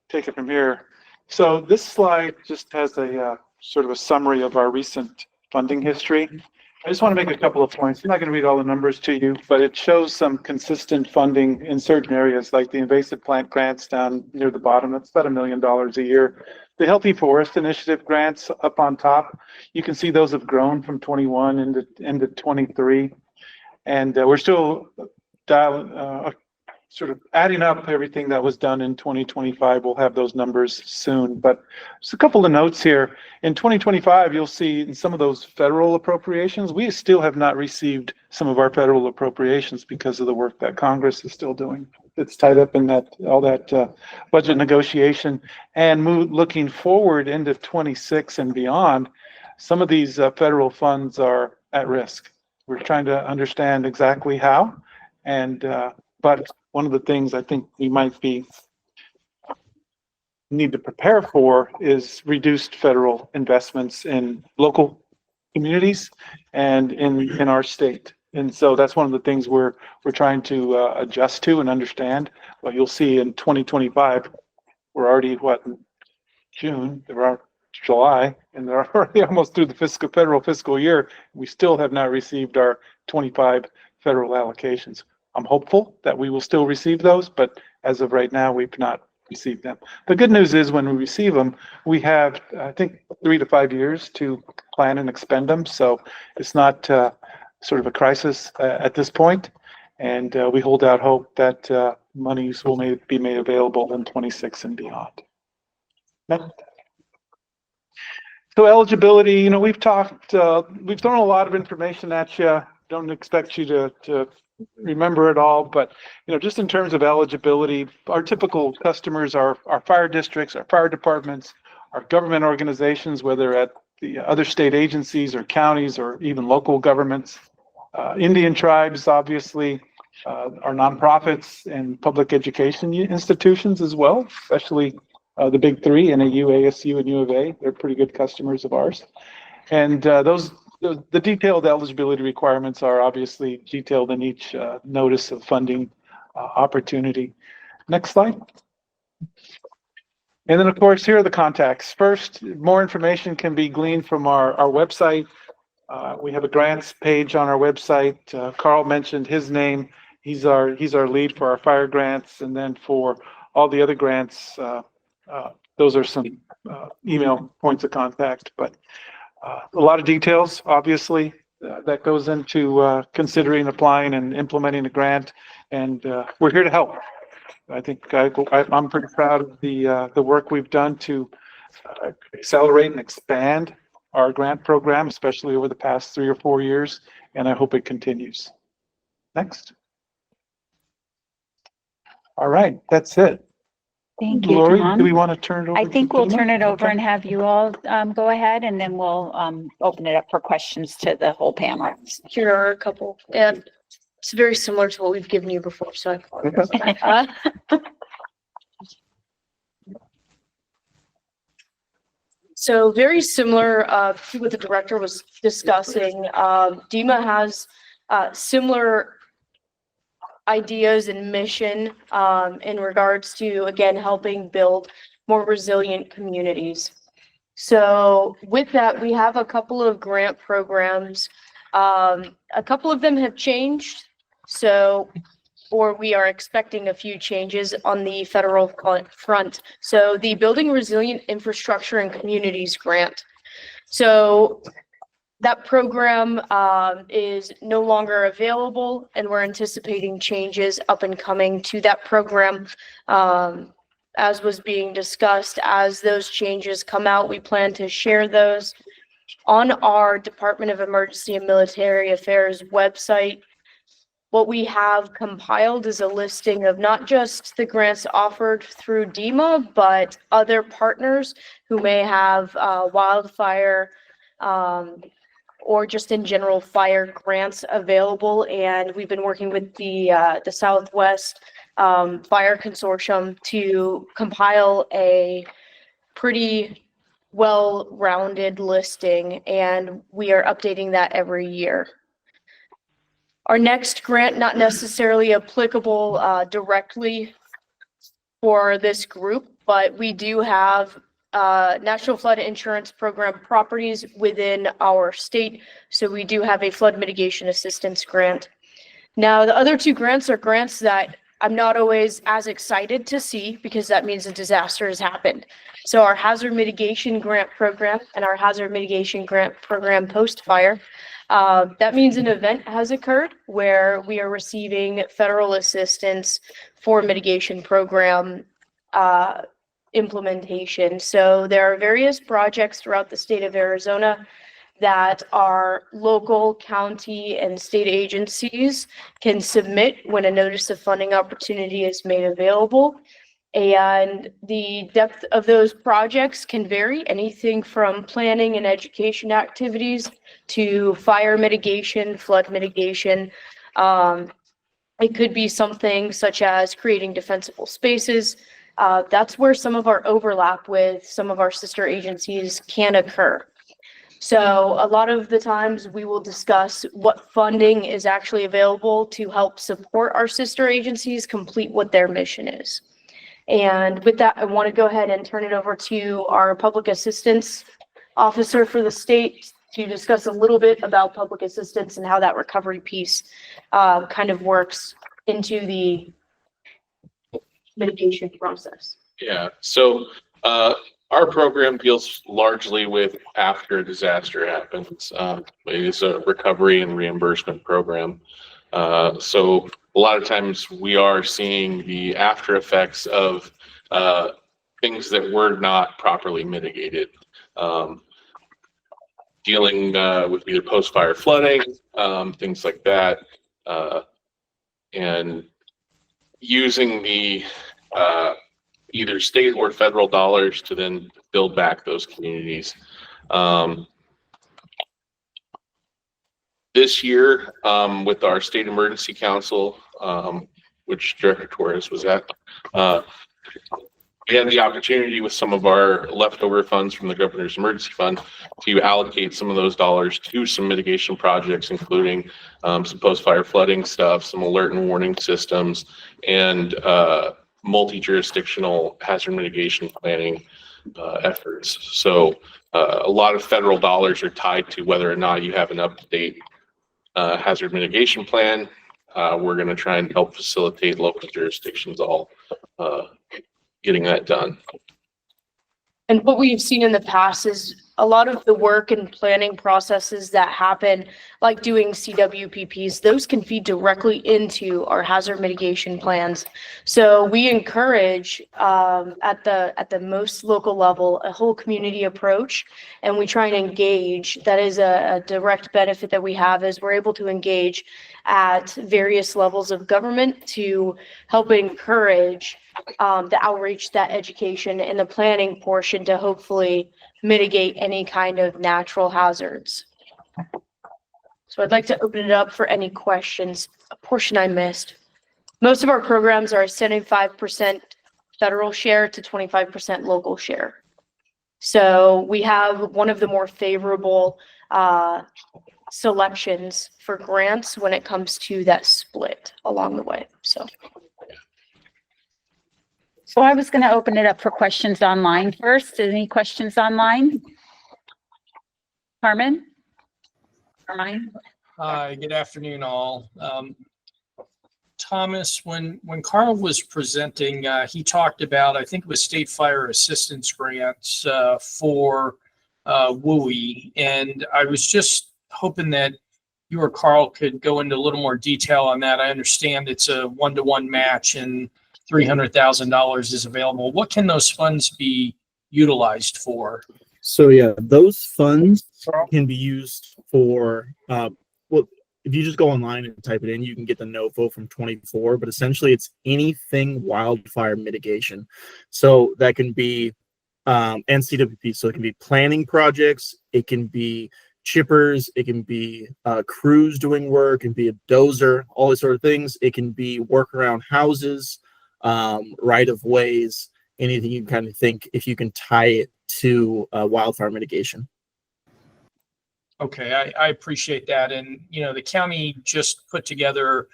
S6: take it from here. So this slide just has a sort of a summary of our recent funding history. I just want to make a couple of points. I'm not going to read all the numbers to you, but it shows some consistent funding in certain areas, like the invasive plant grants down near the bottom. That's about $1 million a year. The Healthy Forest Initiative grants up on top, you can see those have grown from 21 into 23. And we're still sort of adding up everything that was done in 2025. We'll have those numbers soon, but just a couple of notes here. In 2025, you'll see in some of those federal appropriations, we still have not received some of our federal appropriations because of the work that Congress is still doing. It's tied up in all that budget negotiation. And looking forward into 26 and beyond, some of these federal funds are at risk. We're trying to understand exactly how, but one of the things I think we might need to prepare for is reduced federal investments in local communities and in our state. And so that's one of the things we're trying to adjust to and understand. Well, you'll see in 2025, we're already in June, there are July, and they're already almost through the federal fiscal year. We still have not received our 25 federal allocations. I'm hopeful that we will still receive those, but as of right now, we've not received them. The good news is when we receive them, we have, I think, 3 to 5 years to plan and expend them. So it's not sort of a crisis at this point. And we hold out hope that monies will be made available in 26 and beyond. Next. So eligibility, we've talked, we've thrown a lot of information at you. Don't expect you to remember it all, but just in terms of eligibility, our typical customers are our fire districts, our fire departments, our government organizations, whether at the other state agencies or counties or even local governments, Indian tribes, obviously, our nonprofits and public education institutions as well, especially the big three, NAU, ASU, and U of A. They're pretty good customers of ours. And the detailed eligibility requirements are obviously detailed in each notice of funding opportunity. Next slide. And then, of course, here are the contacts. First, more information can be gleaned from our website. We have a grants page on our website. Carl mentioned his name. He's our lead for our fire grants, and then for all the other grants, those are some email points of contact. But a lot of details, obviously, that goes into considering applying and implementing a grant, and we're here to help. I think I'm pretty proud of the work we've done to accelerate and expand our grant program, especially over the past 3 or 4 years, and I hope it continues. Next. All right, that's it.
S1: Thank you,
S6: Lori,
S1: Tom.
S6: do we want to turn it over?
S1: I think we'll
S6: Dina?
S1: turn it over
S6: Okay.
S1: and have you all go ahead, and then we'll open it up for questions to the whole panel.
S9: Here are a couple, and it's very similar to what we've given you before, so I apologize. So very similar to what the director was discussing. DEMA has similar ideas and mission in regards to, again, helping build more resilient communities. So with that, we have a couple of grant programs. A couple of them have changed. Or we are expecting a few changes on the federal front. So the Building Resilient Infrastructure and Communities Grant. So that program is no longer available, and we're anticipating changes up and coming to that program. As was being discussed, as those changes come out, we plan to share those on our Department of Emergency and Military Affairs website. What we have compiled is a listing of not just the grants offered through DEMA, but other partners who may have wildfire or just in general fire grants available. And we've been working with the Southwest Fire Consortium to compile a pretty well-rounded listing, and we are updating that every year. Our next grant, not necessarily applicable directly for this group, but we do have National Flood Insurance Program properties within our state. So we do have a flood mitigation assistance grant. Now, the other two grants are grants that I'm not always as excited to see because that means a disaster has happened. So our Hazard Mitigation Grant Program and our Hazard Mitigation Grant Program post-fire. That means an event has occurred where we are receiving federal assistance for mitigation program implementation. So there are various projects throughout the state of Arizona that our local, county, and state agencies can submit when a notice of funding opportunity is made available. And the depth of those projects can vary, anything from planning and education activities to fire mitigation, flood mitigation. It could be something such as creating defensible spaces. That's where some of our overlap with some of our sister agencies can occur. So a lot of the times we will discuss what funding is actually available to help support our sister agencies complete what their mission is. And with that, I want to go ahead and turn it over to our public assistance officer for the state to discuss a little bit about public assistance and how that recovery piece kind of works into the mitigation process.
S10: Yeah, so our program deals largely with after a disaster happens. It is a recovery and reimbursement program. So a lot of times we are seeing the after effects of things that were not properly mitigated. Dealing with either post-fire flooding, things like that, and using the either state or federal dollars to then build back those communities. This year, with our State Emergency Council, which Director Torres was at, we had the opportunity with some of our leftover funds from the Governor's Emergency Fund to allocate some of those dollars to some mitigation projects, including some post-fire flooding stuff, some alert and warning systems, and multi-jurisdictional hazard mitigation planning efforts. So a lot of federal dollars are tied to whether or not you have an up-to-date hazard mitigation plan. We're going to try and help facilitate local jurisdictions all getting that done.
S9: And what we've seen in the past is a lot of the work and planning processes that happen, like doing CWPPs, those can feed directly into our hazard mitigation plans. So we encourage at the most local level a whole community approach, and we try and engage. That is a direct benefit that we have, is we're able to engage at various levels of government to help encourage the outreach, that education, and the planning portion to hopefully mitigate any kind of natural hazards. So I'd like to open it up for any questions. A portion I missed. Most of our programs are 75% federal share to 25% local share. So we have one of the more favorable selections for grants when it comes to that split along the way.
S1: So I was going to open it up for questions online first. Any questions online? Carmen? Carmine?
S11: Hi, good afternoon, all. Thomas, when Carl was presenting, he talked about, I think it was state fire assistance grants for WUI. And I was just hoping that you or Carl could go into a little more detail on that. I understand it's a one-to-one match and $300,000 is available. What can those funds be utilized for?
S8: So yeah, those funds can be used for, well, if you just go online and type it in, you can get the NOFO from 24, but essentially it's anything wildfire mitigation. So that can be NCWP, so it can be planning projects, it can be chippers, it can be crews doing work, it can be a dozer, all these sort of things. It can be work around houses, right of ways, anything you kind of think if you can tie it to wildfire mitigation.
S11: Okay, I appreciate that. And, you know, the county just put together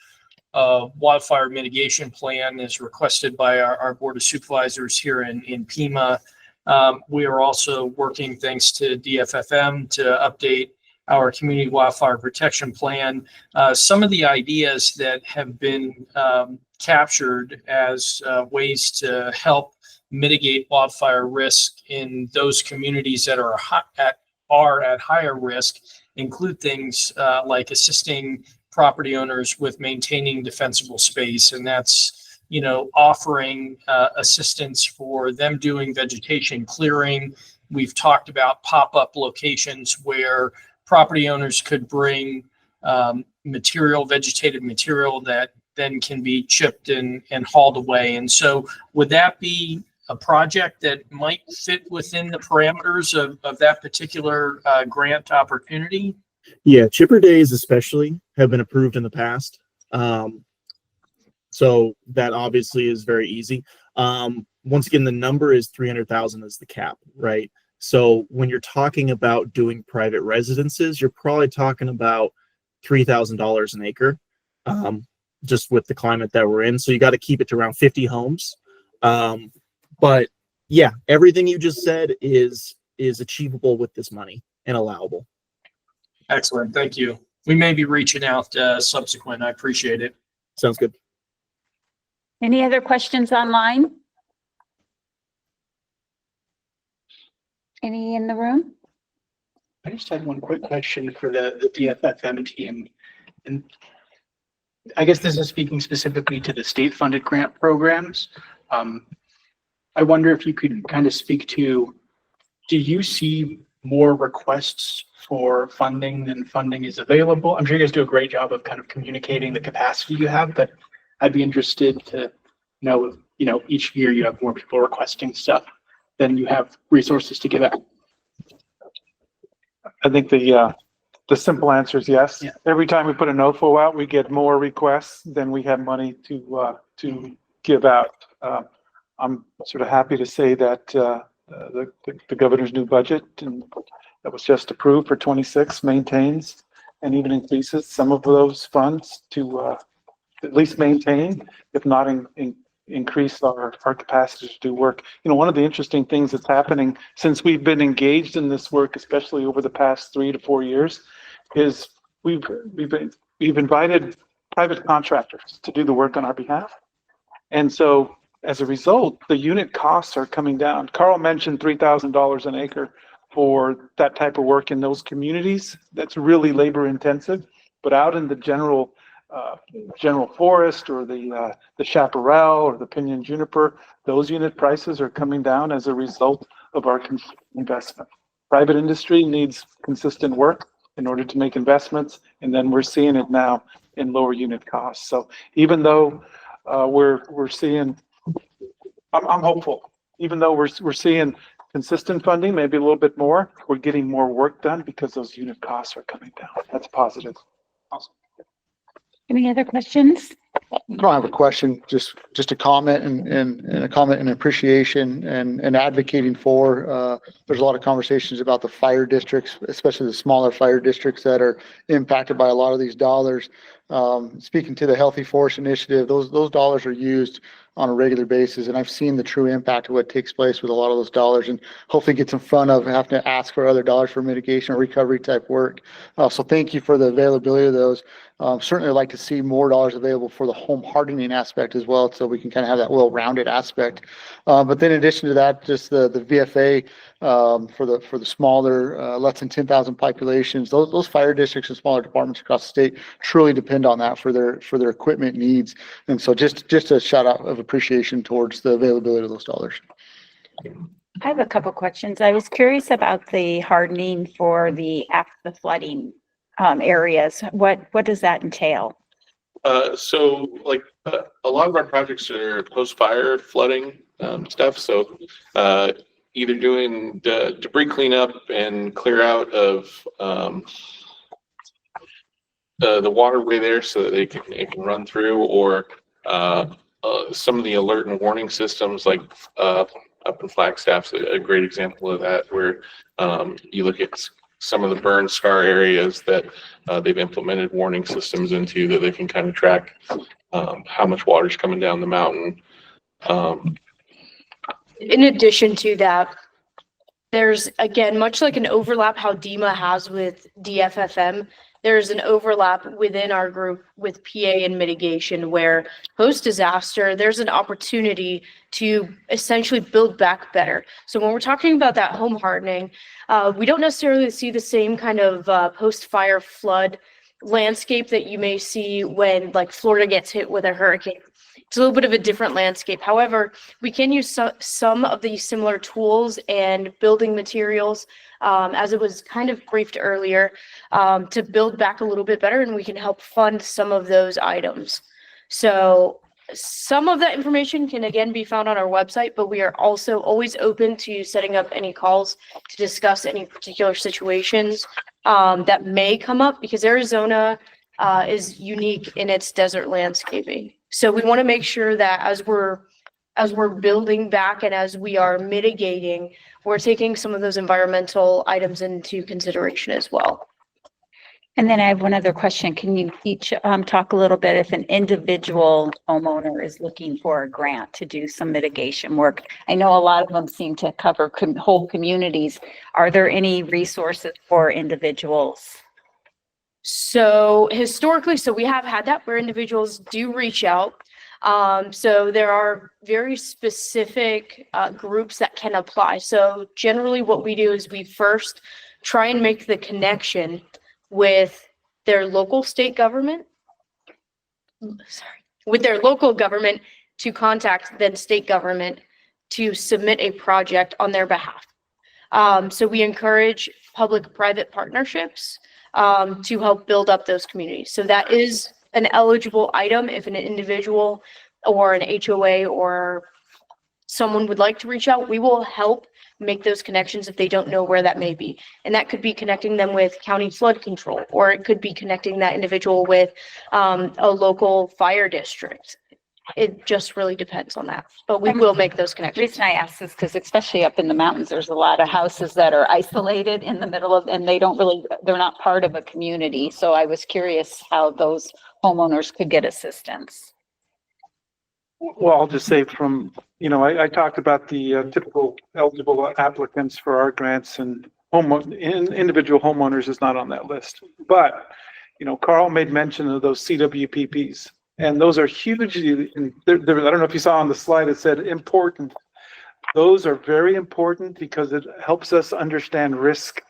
S11: a wildfire mitigation plan as requested by our Board of Supervisors here in Pima. We are also working, thanks to DFFM, to update our community wildfire protection plan. Some of the ideas that have been captured as ways to help mitigate wildfire risk in those communities that are at higher risk include things like assisting property owners with maintaining defensible space, and that's, you know, offering assistance for them doing vegetation clearing. We've talked about pop-up locations where property owners could bring vegetated material that then can be chipped and hauled away. And so would that be a project that might fit within the parameters of that particular grant opportunity?
S8: Yeah, chipper days especially have been approved in the past. So that obviously is very easy. Once again, the number is 300,000 is the cap, right? So when you're talking about doing private residences, you're probably talking about $3,000 an acre, just with the climate that we're in. So you got to keep it to around 50 homes. But yeah, everything you just said is achievable with this money and allowable.
S11: Excellent. Thank you. We may be reaching out subsequent. I appreciate it.
S8: Sounds good.
S1: Any other questions online? Any in the room?
S5: I just had one quick question for the DFFM team. And I guess this is speaking specifically to the state-funded grant programs. I wonder if you could kind of speak to, do you see more requests for funding than funding is available? I'm sure you guys do a great job of kind of communicating the capacity you have, but I'd be interested to know, each year you have more people requesting stuff than you have resources to give out.
S6: I think the simple answer is yes.
S5: Yeah.
S6: Every time we put an OFO out, we get more requests than we have money to give out. I'm sort of happy to say that the governor's new budget and that was just approved for 26 maintains and even increases some of those funds to at least maintain, if not increase our capacity to do work. One of the interesting things that's happening since we've been engaged in this work, especially over the past 3 to 4 years, is we've invited private contractors to do the work on our behalf. And so as a result, the unit costs are coming down. Carl mentioned $3,000 an acre for that type of work in those communities. That's really labor intensive, but out in the general forest or the chaparral or the pinyon juniper, those unit prices are coming down as a result of our investment. Private industry needs consistent work in order to make investments, and then we're seeing it now in lower unit costs. So even though we're seeing, I'm hopeful. Even though we're seeing consistent funding, maybe a little bit more, we're getting more work done because those unit costs are coming down. That's positive. Awesome.
S1: Any other questions?
S12: I don't have a question, just a comment and a comment and appreciation and advocating for. There's a lot of conversations about the fire districts, especially the smaller fire districts that are impacted by a lot of these dollars. Speaking to the Healthy Forest Initiative, those dollars are used on a regular basis, and I've seen the true impact of what takes place with a lot of those dollars, and hopefully gets in front of having to ask for other dollars for mitigation or recovery type work. So thank you for the availability of those. Certainly like to see more dollars available for the home hardening aspect as well, so we can kind of have that well-rounded aspect. But then in addition to that, just the VFA for the smaller, less than 10,000 populations, those fire districts and smaller departments across the state truly depend on that for their equipment needs. And so just a shout out of appreciation towards the availability of those dollars.
S1: I have a couple questions. I was curious about the hardening for after the flooding areas. What does that entail?
S10: So like a lot of our projects are post-fire flooding stuff. So either doing the debris cleanup and clear out of the waterway there so that it can run through, or some of the alert and warning systems like up in Flagstaff's a great example of that, where you look at some of the burn scar areas that they've implemented warning systems into, that they can kind of track how much water's coming down the mountain.
S9: In addition to that, there's, again, much like an overlap how DEMA has with DFFM, there's an overlap within our group with PA and mitigation, where post-disaster, there's an opportunity to essentially build back better. So when we're talking about that home hardening, we don't necessarily see the same kind of post-fire flood landscape that you may see when like Florida gets hit with a hurricane. It's a little bit of a different landscape. However, we can use some of these similar tools and building materials, as it was kind of briefed earlier, to build back a little bit better, and we can help fund some of those items. So some of that information can again be found on our website, but we are also always open to setting up any calls to discuss any particular situations that may come up, because Arizona is unique in its desert landscaping. So we want to make sure that as we're building back and as we are mitigating, we're taking some of those environmental items into consideration as well.
S1: And then I have one other question. Can you each talk a little bit if an individual homeowner is looking for a grant to do some mitigation work? I know a lot of them seem to cover whole communities. Are there any resources for individuals?
S9: So historically, so we have had that where individuals do reach out. So there are very specific groups that can apply. So generally what we do is we first try and make the connection with their local state government, with their local government to contact then state government to submit a project on their behalf. So we encourage public-private partnerships to help build up those communities. So that is an eligible item if an individual or an HOA or someone would like to reach out. We will help make those connections if they don't know where that may be. And that could be connecting them with county flood control, or it could be connecting that individual with a local fire district. It just really depends on that, but we will make those
S1: The
S9: connections.
S1: reason I ask is because especially up in the mountains, there's a lot of houses that are isolated in the middle of, and they're not part of a community. So I was curious how those homeowners could get assistance.
S6: Well, I'll just say from, I talked about the typical eligible applicants for our grants, and individual homeowners is not on that list. But, Carl made mention of those CWPPs, and those are hugely, I don't know if you saw on the slide, it said important. Those are very important because it helps us understand risk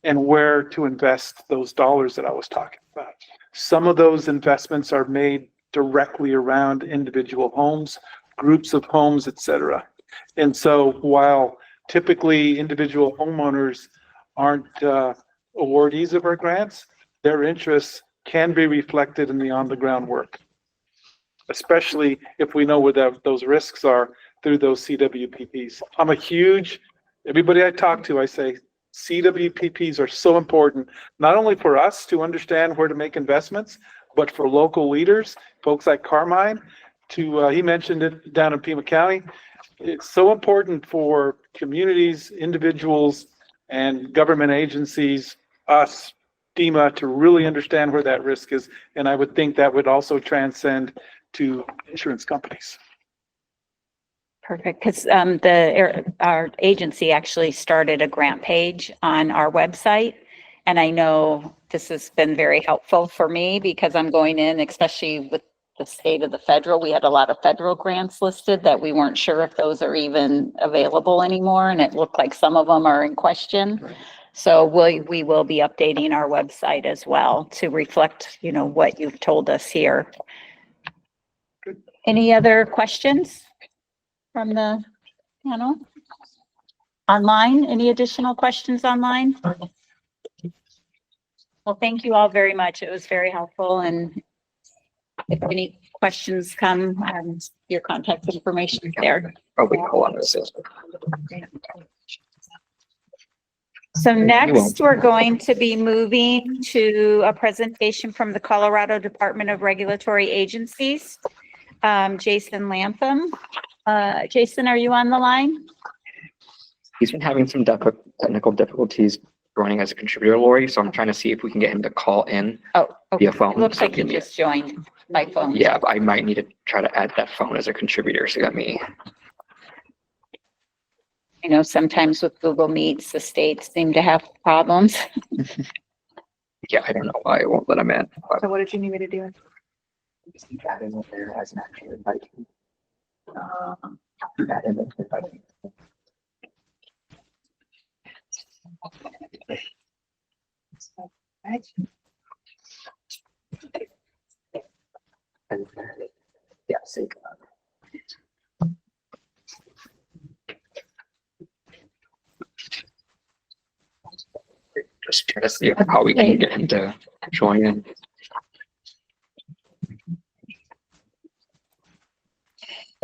S6: and where to invest those dollars that I was talking about. Some of those investments are made directly around individual homes, groups of homes, etc. And so while typically individual homeowners aren't awardees of our grants, their interests can be reflected in the on-the-ground work, especially if we know where those risks are through those CWPPs. Everybody I talk to, I say, CWPPs are so important, not only for us to understand where to make investments, but for local leaders, folks like Carmine, he mentioned it down in Pima County. It's so important for communities, individuals, and government agencies, us, DEMA, to really understand where that risk is. And I would think that would also transcend to insurance companies.
S1: Perfect, because our agency actually started a grant page on our website. And I know this has been very helpful for me because I'm going in, especially with the state of the federal. We had a lot of federal grants listed that we weren't sure if those are even available anymore. And it looked like some of them are in question. So we will be updating our website as well to reflect, what you've told us here. Any other questions from the panel? Online, any additional questions online? Well, thank you all very much. It was very helpful. And if any questions come, your contact information is there. So next, we're going to be moving to a presentation from the Colorado Department of Regulatory Agencies. Jason Latham. Jason, are you on the line?
S13: He's been having some technical difficulties joining as a contributor, Lori, so I'm trying to see if we can get him to call in
S1: Oh, okay.
S13: via phone.
S1: It looks
S13: So
S1: like he
S13: give me
S1: just joined by phone.
S13: Yeah, but I might need to try to add that phone as a contributor, so let me.
S1: Sometimes with Google Meets, the states seem to have problems.
S13: Yeah, I don't know why it won't let him in. But
S2: So what did you need me to do?
S13: just add him in there as an actual invite. Add him as an invite. And, yeah, see. Just try to see how we can get him to join in.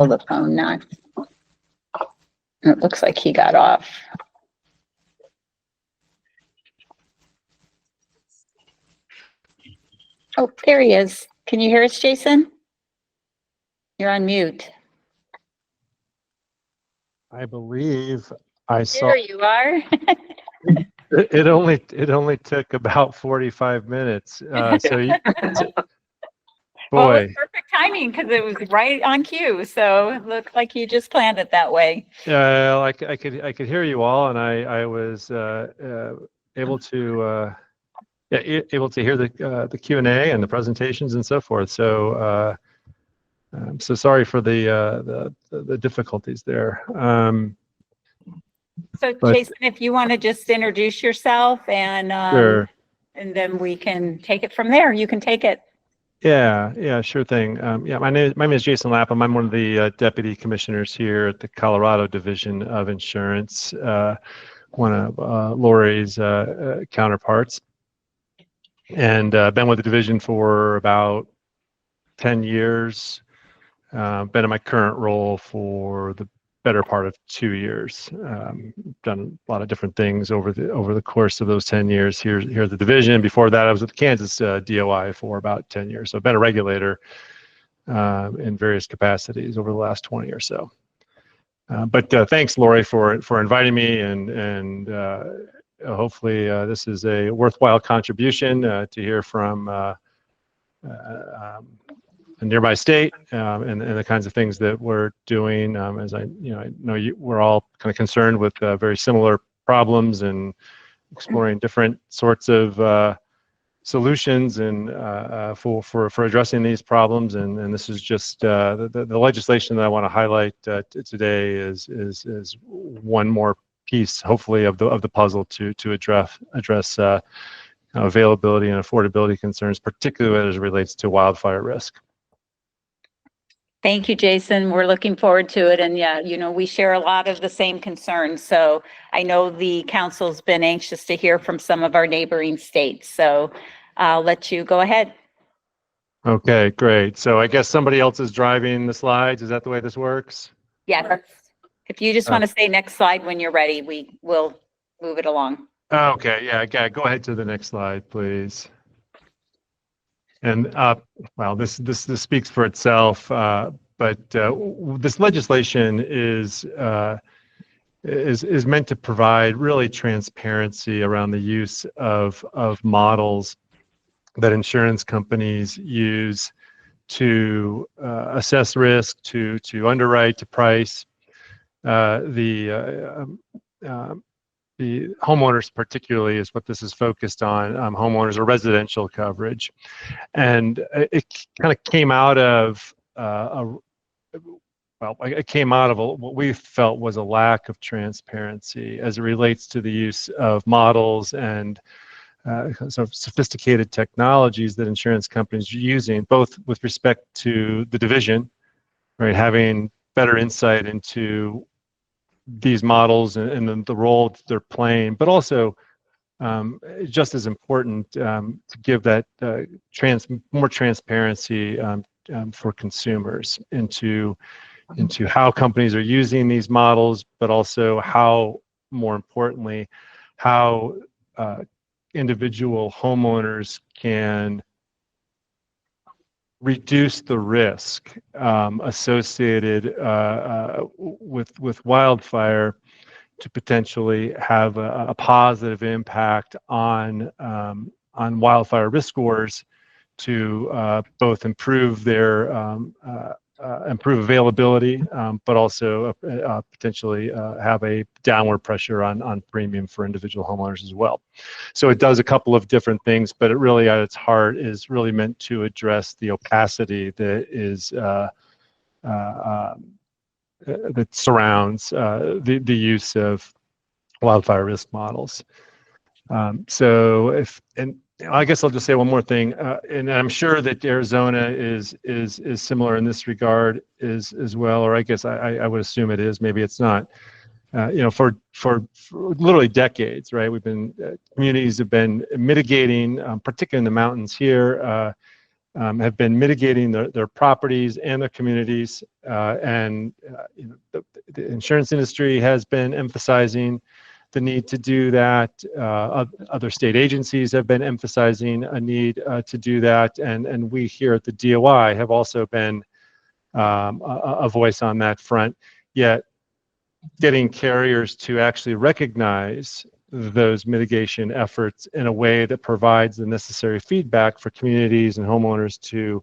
S1: Oh, the phone not. It looks like he got off. Oh, there he is. Can you hear us, Jason? You're on mute.
S14: I believe I saw
S1: There you are.
S14: it only took about 45 minutes.
S1: Well, it
S14: Boy,
S1: was perfect timing because it was right on cue. So it looked like you just planned it that way.
S14: I could hear you all, and I was able to able to hear the Q&A and the presentations and so forth. So I'm so sorry for the difficulties there.
S1: So
S14: But
S1: Jason, if you want to just introduce yourself
S14: sure.
S1: and then we can take it from there. You can take it.
S14: Yeah, sure thing. Yeah, my name is Jason Lapham. I'm one of the deputy commissioners here at the Colorado Division of Insurance, one of Lori's counterparts, and been with the division for about 10 years. Been in my current role for the better part of 2 years. Done a lot of different things over the course of those 10 years here at the division. Before that, I was with the Kansas DOI for about 10 years. So I've been a regulator in various capacities over the last 20 or so. But thanks, Lori, for inviting me, and hopefully this is a worthwhile contribution to hear from a nearby state and the kinds of things that we're doing. As I know we're all kind of concerned with very similar problems and exploring different sorts of solutions and for addressing these problems. And this is just the legislation that I want to highlight today is one more piece, hopefully, of the puzzle to address availability and affordability concerns, particularly as it relates to wildfire risk.
S1: Thank you, Jason. We're looking forward to it. And yeah, we share a lot of the same concerns. So I know the council's been anxious to hear from some of our neighboring states. So I'll let you go ahead.
S14: Okay, great. So I guess somebody else is driving the slides. Is that the way this works?
S1: Yes. If you just want to say next slide when you're ready, we will move it along.
S14: Okay, yeah, go ahead to the next slide, please. And well, this speaks for itself, but this legislation is meant to provide really transparency around the use of models that insurance companies use to assess risk, to underwrite, to price. The homeowners particularly is what this is focused on, homeowners or residential coverage. And it kind of came out of what we felt was a lack of transparency as it relates to the use of models and sort of sophisticated technologies that insurance companies are using, both with respect to the division, right, having better insight into these models and the role that they're playing, but also just as important to give that more transparency for consumers into how companies are using these models, but also how, more importantly, how individual homeowners can reduce the risk associated with wildfire to potentially have a positive impact on wildfire risk scores, to both improve their improve availability, but also potentially have a downward pressure on premium for individual homeowners as well. So it does a couple of different things, but it really at its heart is really meant to address the opacity that is that surrounds the use of wildfire risk models. I guess I'll just say one more thing, and I'm sure that Arizona is similar in this regard as well, or I guess I would assume it is. Maybe it's not. For literally decades, right? Communities have been mitigating, particularly in the mountains here, have been mitigating their properties and their communities, and the insurance industry has been emphasizing the need to do that. Other state agencies have been emphasizing a need to do that, and we here at the DOI have also been a voice on that front. Yet, getting carriers to actually recognize those mitigation efforts in a way that provides the necessary feedback for communities and homeowners to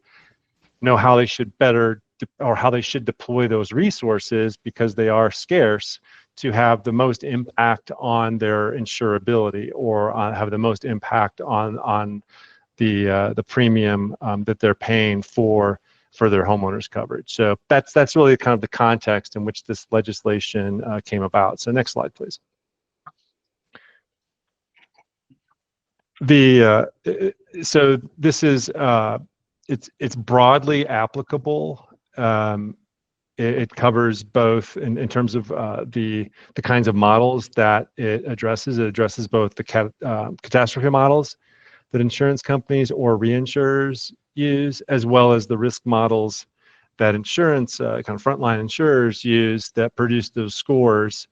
S14: know how they should better or how they should deploy those resources, because they are scarce, to have the most impact on their insurability, or have the most impact on the premium that they're paying for their homeowners coverage. So that's really kind of the context in which this legislation came about. So next slide, please. So this is it's broadly applicable. It covers both in terms of the kinds of models that it addresses. It addresses both the catastrophe models that insurance companies or reinsurers use, as well as the risk models that insurance kind of frontline insurers use that produce those scores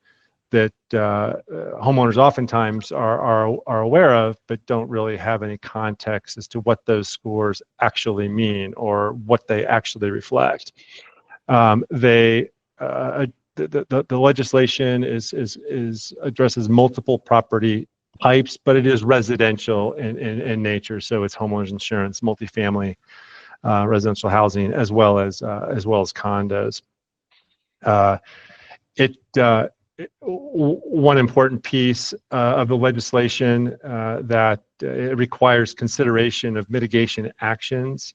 S14: that homeowners oftentimes are aware of, but don't really have any context as to what those scores actually mean or what they actually reflect. The legislation is addresses multiple property types, but it is residential in nature. So it's homeowners insurance, multifamily, residential housing, as well as condos. One important piece of the legislation that it requires consideration of mitigation actions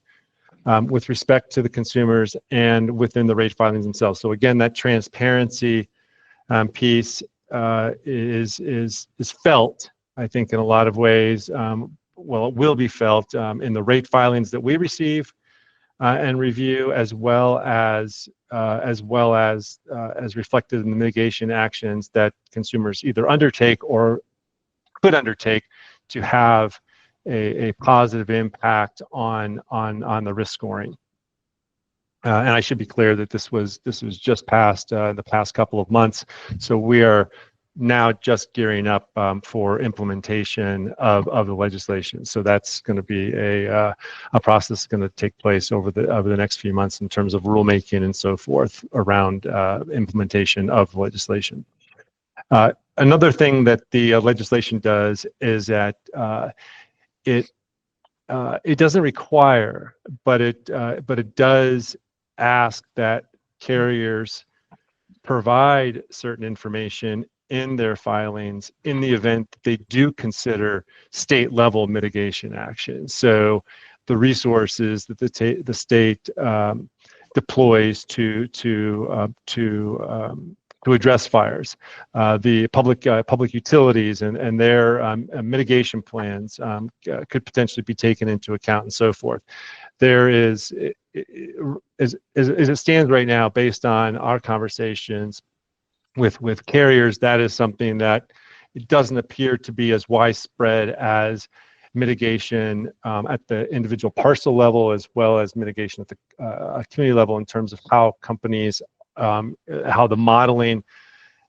S14: with respect to the consumers and within the rate filings themselves. So again, that transparency piece is felt, I think, in a lot of ways. Well, it will be felt in the rate filings that we receive and review, as well as reflected in the mitigation actions that consumers either undertake or could undertake to have a positive impact on the risk scoring. And I should be clear that this was just passed in the past couple of months, so we are now just gearing up for implementation of the legislation. So that's going to be a process that's going to take place over the next few months in terms of rulemaking and so forth around implementation of the legislation. Another thing that the legislation does is that it doesn't require, but it does ask that carriers provide certain information in their filings in the event that they do consider state level mitigation actions. So the resources that the state deploys to address fires, the public utilities and their mitigation plans could potentially be taken into account and so forth. There is, as it stands right now, based on our conversations with carriers, that is something that it doesn't appear to be as widespread as mitigation at the individual parcel level, as well as mitigation at the community level, in terms of how companies, how the modeling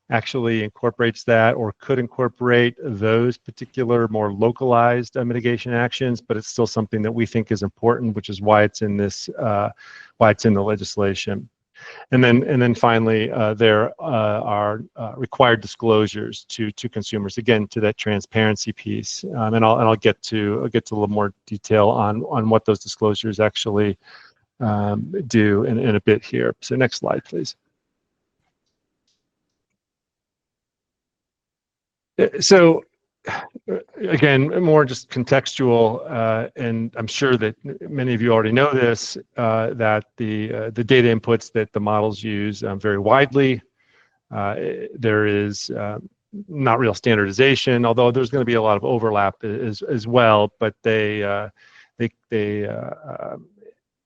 S14: actually incorporates that or could incorporate those particular more localized mitigation actions. But it's still something that we think is important, which is why it's in this, why it's in the legislation. And then finally, there are required disclosures to consumers, again, to that transparency piece. And I'll get to a little more detail on what those disclosures actually do in a bit here. So next slide, please. So again, more just contextual, and I'm sure that many of you already know this, that the data inputs that the models use vary widely. There is not real standardization, although there's going to be a lot of overlap as well. But they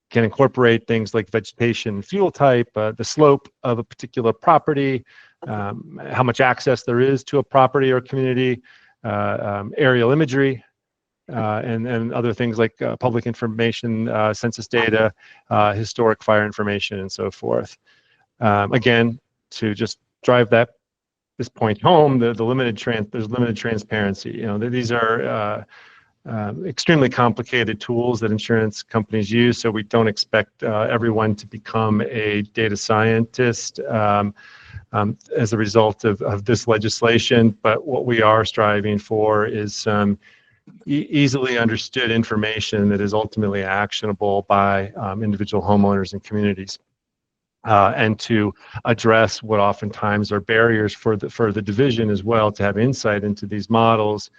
S14: can incorporate things like vegetation, fuel type, the slope of a particular property, how much access there is to a property or community, aerial imagery, and other things like public information, census data, historic fire information, and so forth. Again, to just drive that this point home, there's limited transparency. These are extremely complicated tools that insurance companies use, so we don't expect everyone to become a data scientist as a result of this legislation. But what we are striving for is some easily understood information that is ultimately actionable by individual homeowners and communities. And to address what oftentimes are barriers for the division as well, to have insight into these models,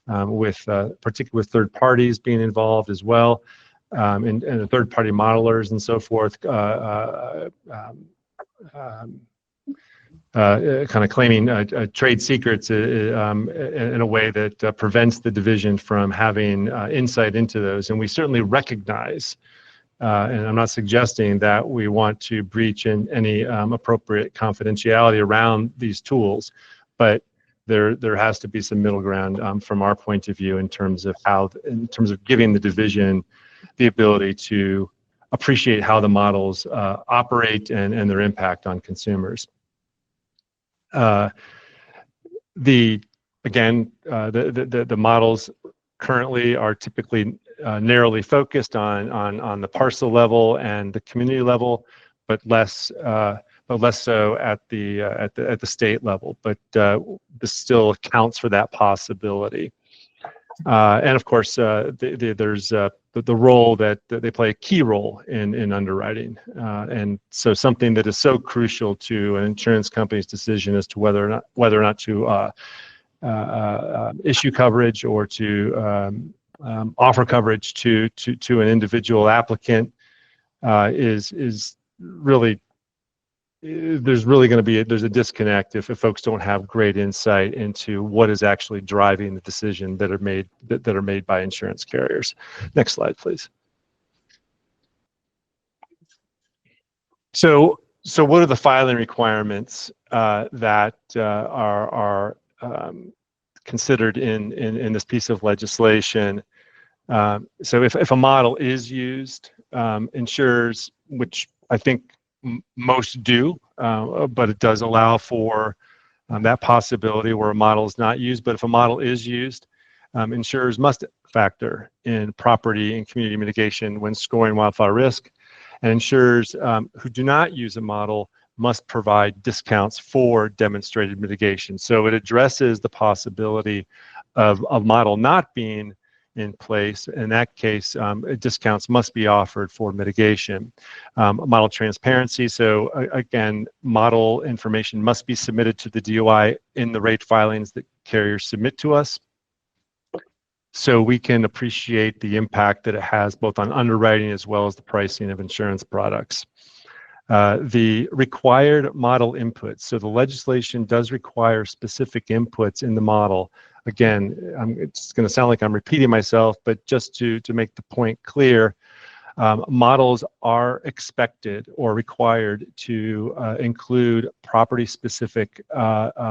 S14: with particular third parties being involved as well, and the third party modelers and so forth, kind of claiming trade secrets in a way that prevents the division from having insight into those. And we certainly recognize, and I'm not suggesting that we want to breach any appropriate confidentiality around these tools, but there has to be some middle ground from our point of view in terms of giving the division the ability to appreciate how the models operate and their impact on consumers. The models currently are typically narrowly focused on the parcel level and the community level, but less so at the state level. But this still accounts for that possibility. And of course, there's the role that they play a key role in underwriting, and so something that is so crucial to an insurance company's decision as to whether or not to issue coverage or to offer coverage to an individual applicant is really. There's a disconnect if folks don't have great insight into what is actually driving the decision that are made by insurance carriers. Next slide, please. So what are the filing requirements that are considered in this piece of legislation? So if a model is used, insurers, which I think most do, but it does allow for that possibility where a model is not used. But if a model is used, insurers must factor in property and community mitigation when scoring wildfire risk. And insurers who do not use a model must provide discounts for demonstrated mitigation. So it addresses the possibility of a model not being in place. In that case, discounts must be offered for mitigation. Model transparency. So again, model information must be submitted to the DOI in the rate filings that carriers submit to us, so we can appreciate the impact that it has both on underwriting as well as the pricing of insurance products. The required model inputs. So the legislation does require specific inputs in the model. Again, it's going to sound like I'm repeating myself, but just to make the point clear, models are expected or required to include property-specific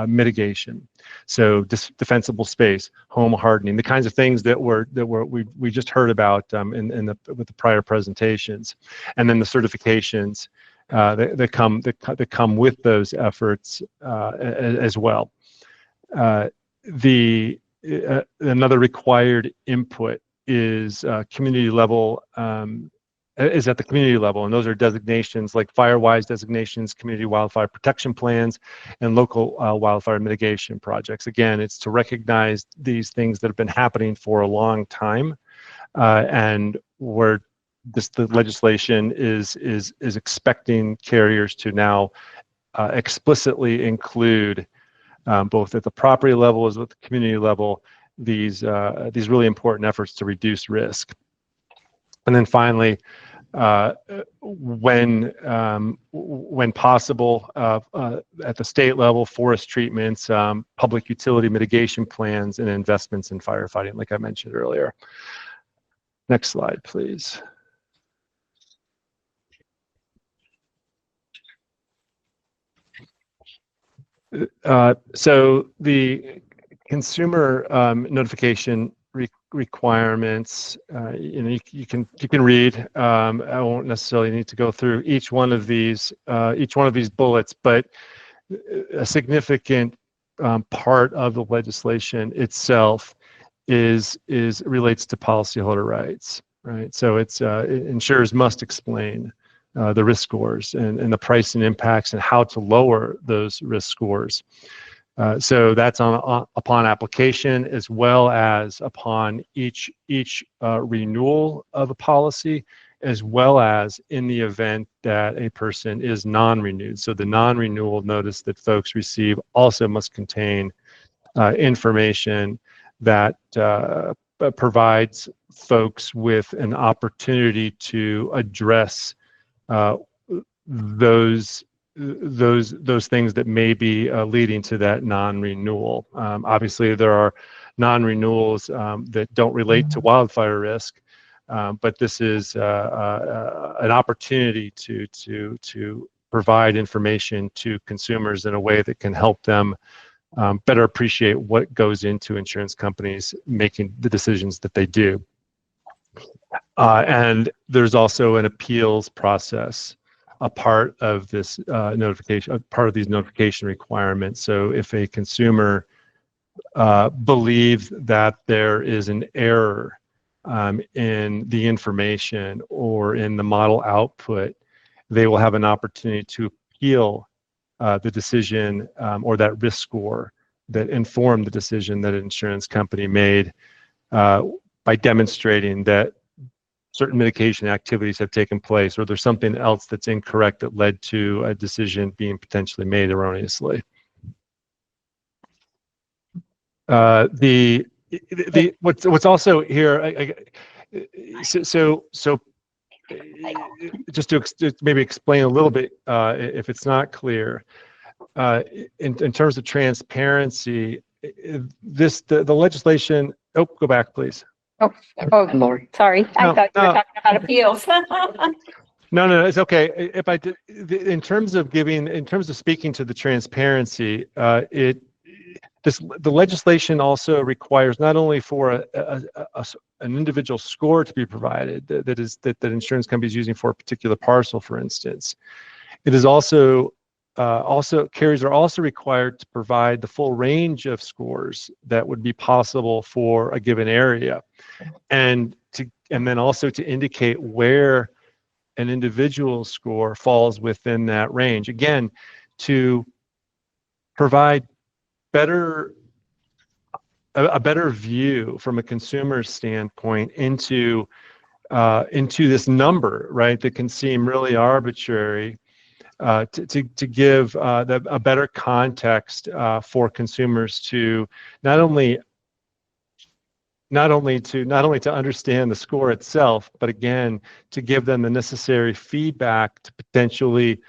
S14: mitigation. So defensible space, home hardening, the kinds of things that we just heard about with the prior presentations, and then the certifications that come with those efforts as well. Another required input is community level, is at the community level, and those are designations like FireWise designations, community wildfire protection plans, and local wildfire mitigation projects. Again, it's to recognize these things that have been happening for a long time, and where the legislation is expecting carriers to now explicitly include, both at the property level as at the community level, these really important efforts to reduce risk. And then finally, when possible, at the state level, forest treatments, public utility mitigation plans, and investments in firefighting, like I mentioned earlier. Next slide, please. So the consumer notification requirements, you can read. I won't necessarily need to go through each one of these bullets, but a significant part of the legislation itself is relates to policyholder rights, right? So it's insurers must explain the risk scores and the price and impacts and how to lower those risk scores. So that's upon application as well as upon each renewal of a policy, as well as in the event that a person is non-renewed. So the non-renewal notice that folks receive also must contain information that provides folks with an opportunity to address those things that may be leading to that non-renewal. Obviously, there are non-renewals that don't relate to wildfire risk, but this is an opportunity to provide information to consumers in a way that can help them better appreciate what goes into insurance companies making the decisions that they do. And there's also an appeals process, a part of this notification, a part of these notification requirements. So if a consumer believes that there is an error in the information or in the model output, they will have an opportunity to appeal the decision or that risk score that informed the decision that an insurance company made by demonstrating that certain mitigation activities have taken place, or there's something else that's incorrect that led to a decision being potentially made erroneously. What's also here, so just to maybe explain a little bit, if it's not clear, in terms of transparency, the legislation. Oh, go back, please.
S1: Oh,
S13: Lori.
S1: sorry. I
S14: No,
S1: thought you were
S14: no.
S1: talking about appeals.
S14: No, it's okay. If I did, in terms of speaking to the transparency, the legislation also requires not only for an individual score to be provided that insurance companies using for a particular parcel, for instance. It is also carriers are also required to provide the full range of scores that would be possible for a given area, and then also to indicate where an individual score falls within that range. Again, to provide a better view from a consumer standpoint into this number, right? That can seem really arbitrary. To give a better context for consumers to not only to understand the score itself, but again to give them the necessary feedback to potentially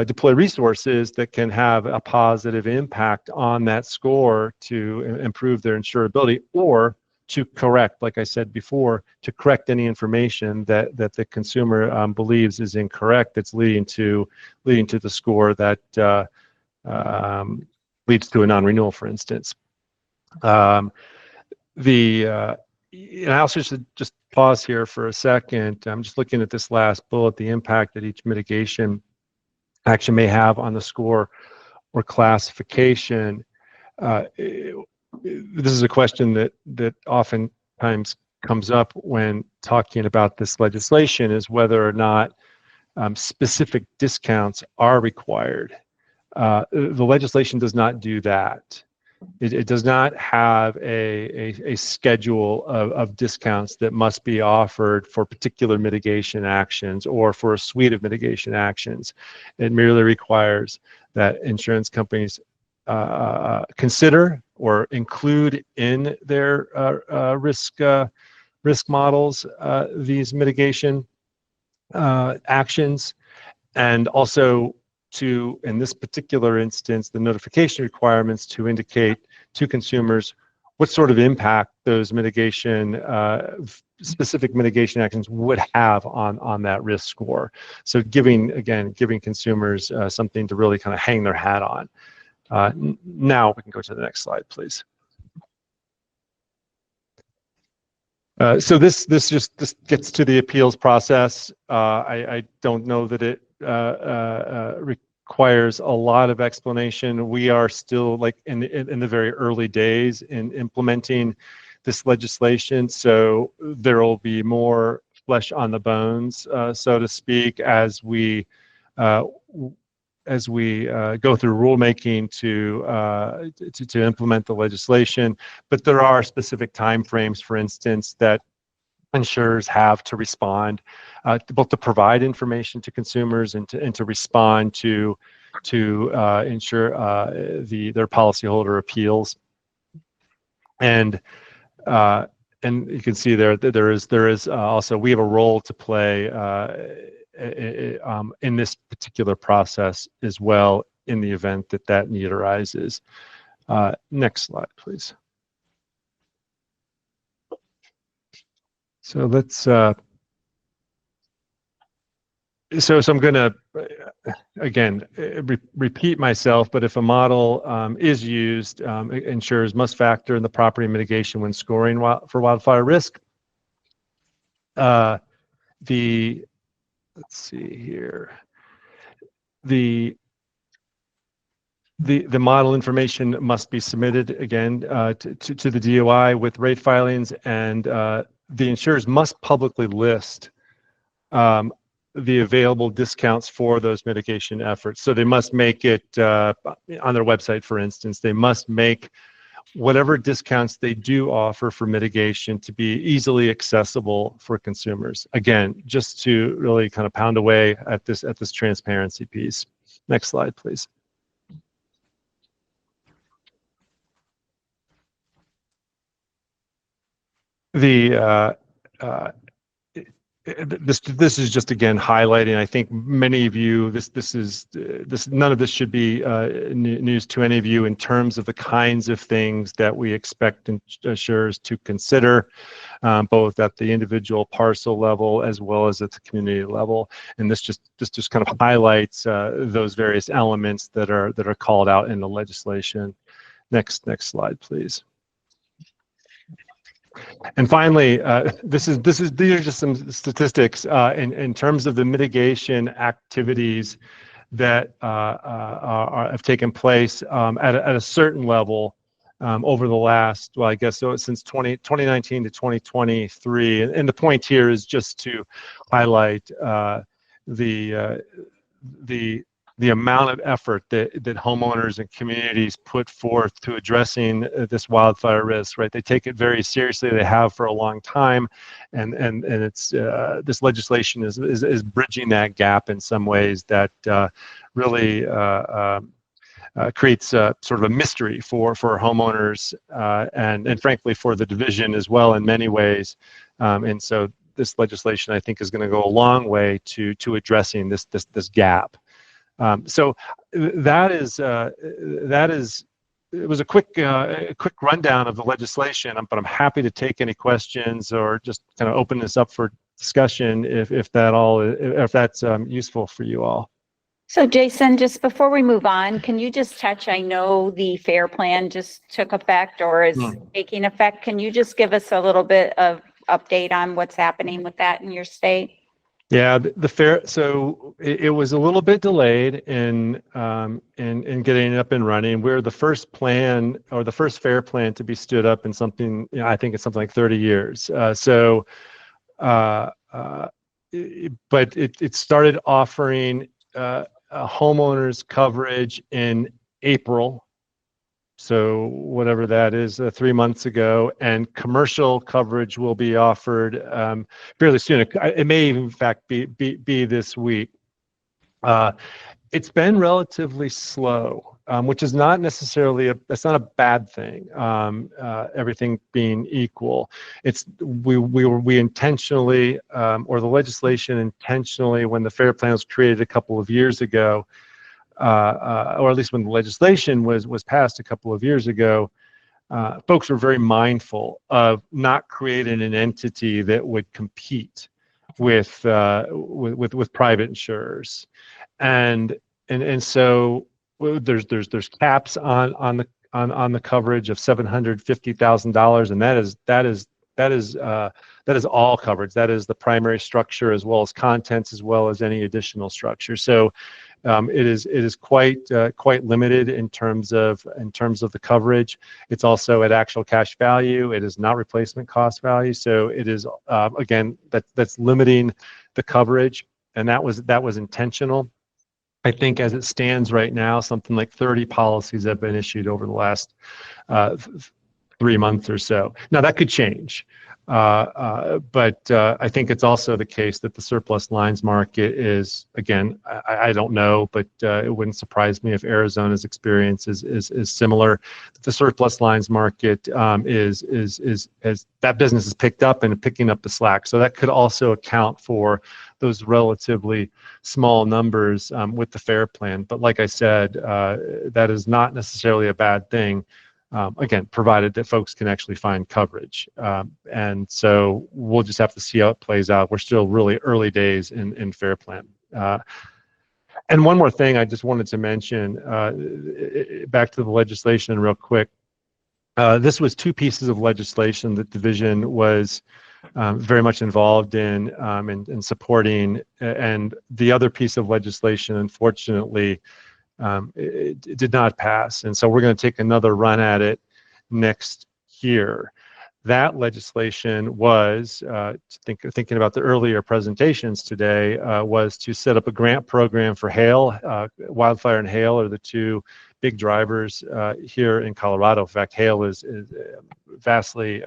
S14: deploy resources that can have a positive impact on that score to improve their insurability, or to correct, like I said before, to correct any information that the consumer believes is incorrect, that's leading to the score that leads to a non-renewal, for instance. And I also should just pause here for a second. I'm just looking at this last bullet, the impact that each mitigation action may have on the score or classification. This is a question that oftentimes comes up when talking about this legislation, is whether or not specific discounts are required. The legislation does not do that. It does not have a schedule of discounts that must be offered for particular mitigation actions or for a suite of mitigation actions. It merely requires that insurance companies consider or include in their risk models these mitigation actions, and also to, in this particular instance, the notification requirements to indicate to consumers what sort of impact those specific mitigation actions would have on that risk score. So giving consumers something to really kind of hang their hat on. Now we can go to the next slide, please. So this gets to the appeals process. I don't know that it requires a lot of explanation. We are still like in the very early days in implementing this legislation, so there will be more flesh on the bones, so to speak, as we go through rulemaking to implement the legislation. But there are specific timeframes, for instance, that insurers have to respond, both to provide information to consumers and to respond to ensure their policyholder appeals. And you can see there that there is also, we have a role to play in this particular process as well, in the event that need arises. Next slide, please. So let's, so I'm going to, again, repeat myself, but if a model is used, insurers must factor in the property mitigation when scoring for wildfire risk. Let's see here. The model information must be submitted again to the DOI with rate filings, and the insurers must publicly list the available discounts for those mitigation efforts. So they must make it on their website, for instance. They must make whatever discounts they do offer for mitigation to be easily accessible for consumers. Again, just to really kind of pound away at this transparency piece. Next slide, please. This is just again highlighting. I think many of you, none of this should be news to any of you in terms of the kinds of things that we expect insurers to consider, both at the individual parcel level as well as at the community level. And this just kind of highlights those various elements that are called out in the legislation. Next slide, please. And finally, these are just some statistics in terms of the mitigation activities that have taken place at a certain level over the last, well, I guess so since 2019 to 2023. And the point here is just to highlight the amount of effort that homeowners and communities put forth to addressing this wildfire risk, right? They take it very seriously. They have for a long time, and it's this legislation is bridging that gap in some ways that really creates sort of a mystery for homeowners and frankly for the division as well in many ways. And so this legislation, I think, is going to go a long way to addressing this gap. So that is it was a quick rundown of the legislation, but I'm happy to take any questions or just kind of open this up for discussion if that's useful for you all.
S1: So Jason, just before we move on, can you just touch, I know the FAIR plan just took effect or is taking effect. Can you just give us a little bit of update on what's happening with that in your state?
S14: Yeah, the FAIR. So it was a little bit delayed in getting it up and running. We're the first plan or the first FAIR plan to be stood up in something. I think it's something like 30 years. But it started offering homeowners coverage in April. So whatever that is, 3 months ago, and commercial coverage will be offered fairly soon. It may even, in fact, be this week. It's been relatively slow, which is not necessarily that's not a bad thing. Everything being equal, we intentionally, or the legislation intentionally, when the FAIR plan was created a couple of years ago. Or at least when the legislation was passed a couple of years ago, folks were very mindful of not creating an entity that would compete with private insurers, and so there's caps on the coverage of $750,000, and that is all coverage. That is the primary structure as well as contents as well as any additional structure. So It is quite limited in terms of the coverage. It's also at actual cash value. It is not replacement cost value. So it is again that's limiting the coverage, and that was intentional. I think as it stands right now, something like 30 policies have been issued over the last 3 months or so. Now that could change. But I think it's also the case that the surplus lines market is, again, I don't know, but it wouldn't surprise me if Arizona's experience is similar. The surplus lines market is that business is picked up and picking up the slack. So that could also account for those relatively small numbers with the FAIR plan. But like I said, that is not necessarily a bad thing. Again, provided that folks can actually find coverage. And so we'll just have to see how it plays out. We're still really early days in FAIR plan. And one more thing I just wanted to mention, back to the legislation real quick. This was 2 pieces of legislation that division was very much involved in supporting. And the other piece of legislation, unfortunately, it did not pass. And so we're going to take another run at it next year. That legislation was, thinking about the earlier presentations today, was to set up a grant program for hail. Wildfire and hail are the 2 big drivers here in Colorado. In fact, hail is vastly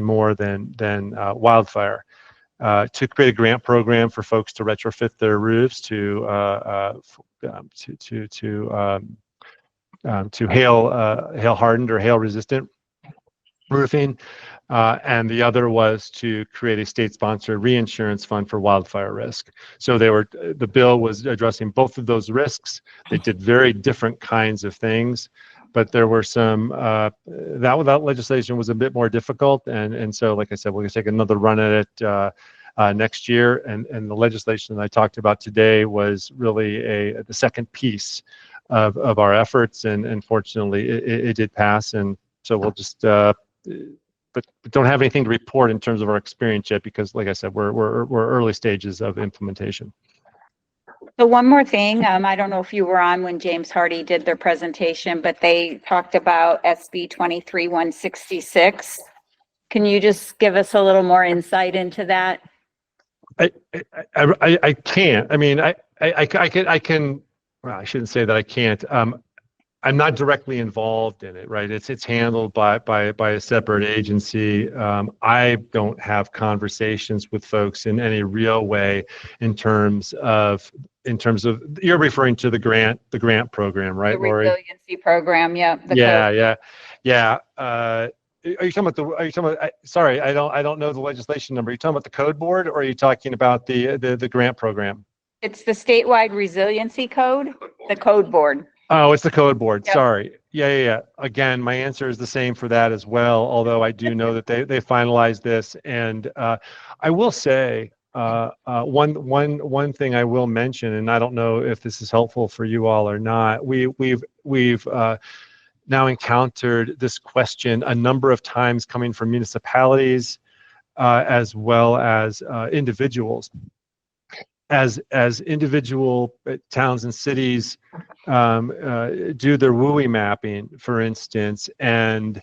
S14: more than wildfire. To create a grant program for folks to retrofit their roofs to hail hardened or hail resistant roofing, and the other was to create a state-sponsored reinsurance fund for wildfire risk. So the bill was addressing both of those risks. They did very different kinds of things, but there were some that legislation was a bit more difficult, and so like I said, we're going to take another run at it next year. And the legislation that I talked about today was really the second piece of our efforts, and unfortunately it did pass. And so we'll just but don't have anything to report in terms of our experience yet, because like I said, we're early stages of implementation.
S1: So one more thing, I don't know if you were on when James Hardy did their presentation, but they talked about SB 23-166. Can you just give us a little more insight into that?
S14: I can't. I mean, I can. Well, I shouldn't say that I can't. I'm not directly involved in it, right? It's handled by a separate agency. I don't have conversations with folks in any real way in terms of you're referring to the grant program, right,
S1: The
S14: Lori?
S1: resiliency program, yeah.
S14: Yeah. Are you talking about sorry, I don't know the legislation number. Are you talking about the code board, or are you talking about the grant program?
S1: It's the statewide resiliency code, the code board.
S14: Oh, it's the code board.
S1: Yep.
S14: Sorry. Yeah. Again, my answer is the same for that as well, although I do know that they finalized this. And I will say one thing I will mention, and I don't know if this is helpful for you all or not. We've now encountered this question a number of times coming from municipalities as well as individuals. As individual towns and cities do their WUI mapping, for instance, and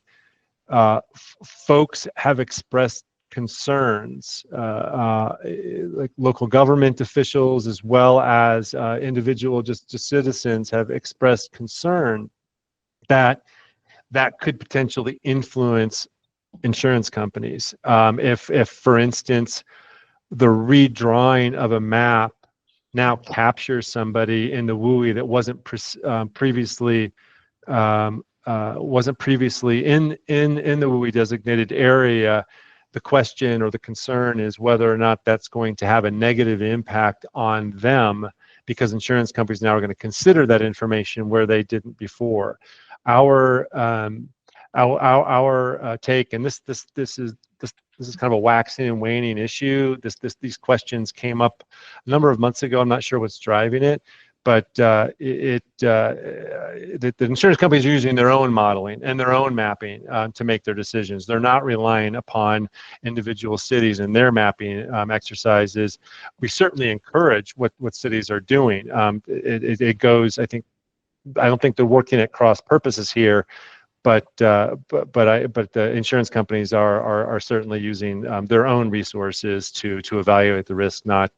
S14: folks have expressed concerns, like local government officials as well as individual just citizens have expressed concern that could potentially influence insurance companies. If for instance, the redrawing of a map now captures somebody in the WUI that wasn't previously in the WUI designated area, the question or the concern is whether or not that's going to have a negative impact on them, because insurance companies now are going to consider that information where they didn't before. Our take, and this is kind of a waxing and waning issue. These questions came up a number of months ago. I'm not sure what's driving it, the insurance companies are using their own modeling and their own mapping to make their decisions. They're not relying upon individual cities and their mapping exercises. We certainly encourage what cities are doing. It goes, I don't think they're working at cross purposes here, but the insurance companies are certainly using their own resources to evaluate the risk, not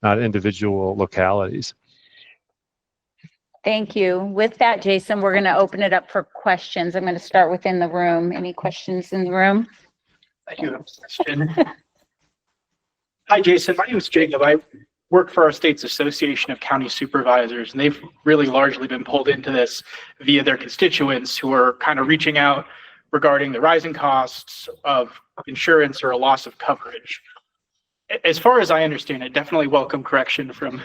S14: individual localities.
S1: Thank you. With that, Jason, we're going to open it up for questions. I'm going to start within the room. Any questions in the room?
S5: Thank you. Hi, Jason. My name is Jacob. I work for our state's Association of County Supervisors, and they've really largely been pulled into this via their constituents who are kind of reaching out regarding the rising costs of insurance or a loss of coverage. As far as I understand it, definitely welcome correction from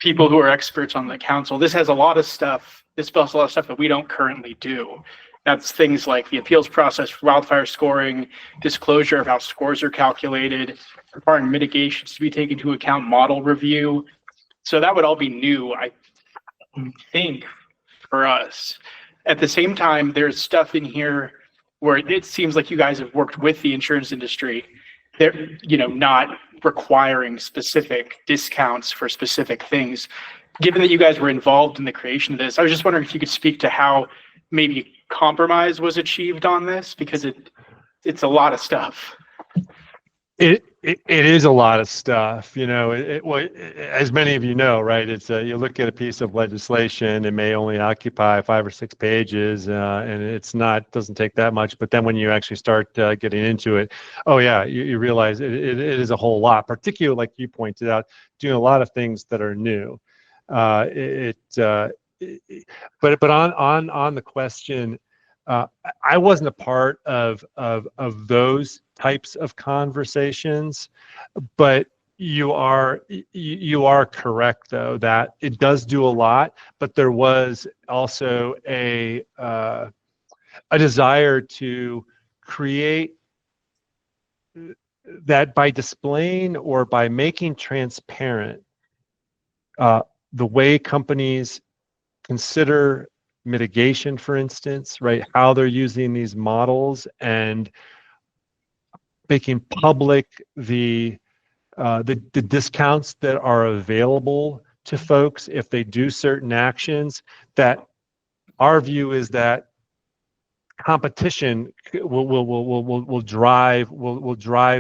S5: people who are experts on the council. This has a lot of stuff. This spells a lot of stuff that we don't currently do. That's things like the appeals process for wildfire scoring, disclosure of how scores are calculated, requiring mitigations to be taken into account, model review. So that would all be new, I think, for us. At the same time, there's stuff in here where it seems like you guys have worked with the insurance industry. They're, not requiring specific discounts for specific things. Given that you guys were involved in the creation of this, I was just wondering if you could speak to how maybe compromise was achieved on this, because it's a lot of stuff.
S14: It is a lot of stuff, as many of you know, right? It's you look at a piece of legislation, it may only occupy 5 or 6 pages, and doesn't take that much. But then when you actually start getting into it, oh yeah, you realize it is a whole lot. Particularly, like you pointed out, doing a lot of things that are new. But on the question, I wasn't a part of those types of conversations, but you are correct though that it does do a lot. But there was also a desire to create that by displaying or by making transparent the way companies consider mitigation, for instance, right? How they're using these models and making public the discounts that are available to folks if they do certain actions. That our view is that competition will drive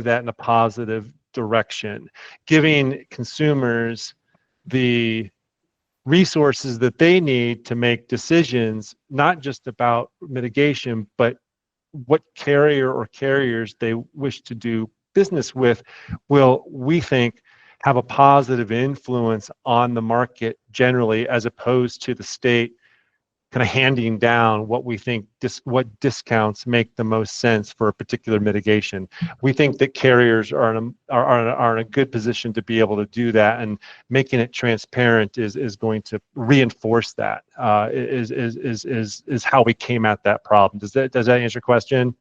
S14: that in a positive direction, giving consumers the resources that they need to make decisions, not just about mitigation, but what carrier or carriers they wish to do business with will, we think, have a positive influence on the market generally, as opposed to the state kind of handing down what we think what discounts make the most sense for a particular mitigation. We think that carriers are in a good position to be able to do that, and making it transparent is going to reinforce that. Is how we came at that problem. Does that answer your question?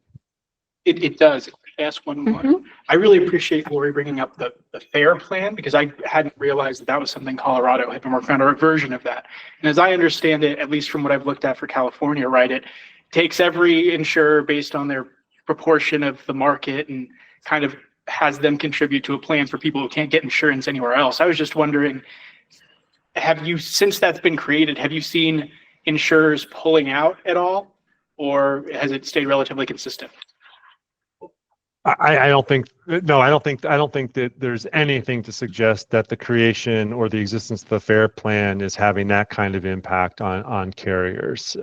S5: It does. If I ask one more.
S1: Mhm.
S5: I really appreciate Lori bringing up the FAIR plan, because I hadn't realized that was something Colorado had been working on, or a version of that. And as I understand it, at least from what I've looked at for California, right, it takes every insurer based on their proportion of the market and kind of has them contribute to a plan for people who can't get insurance anywhere else. I was just wondering, since that's been created, have you seen insurers pulling out at all, or has it stayed relatively consistent?
S14: I don't think that there's anything to suggest that the creation or the existence of the FAIR plan is having that kind of impact on carriers.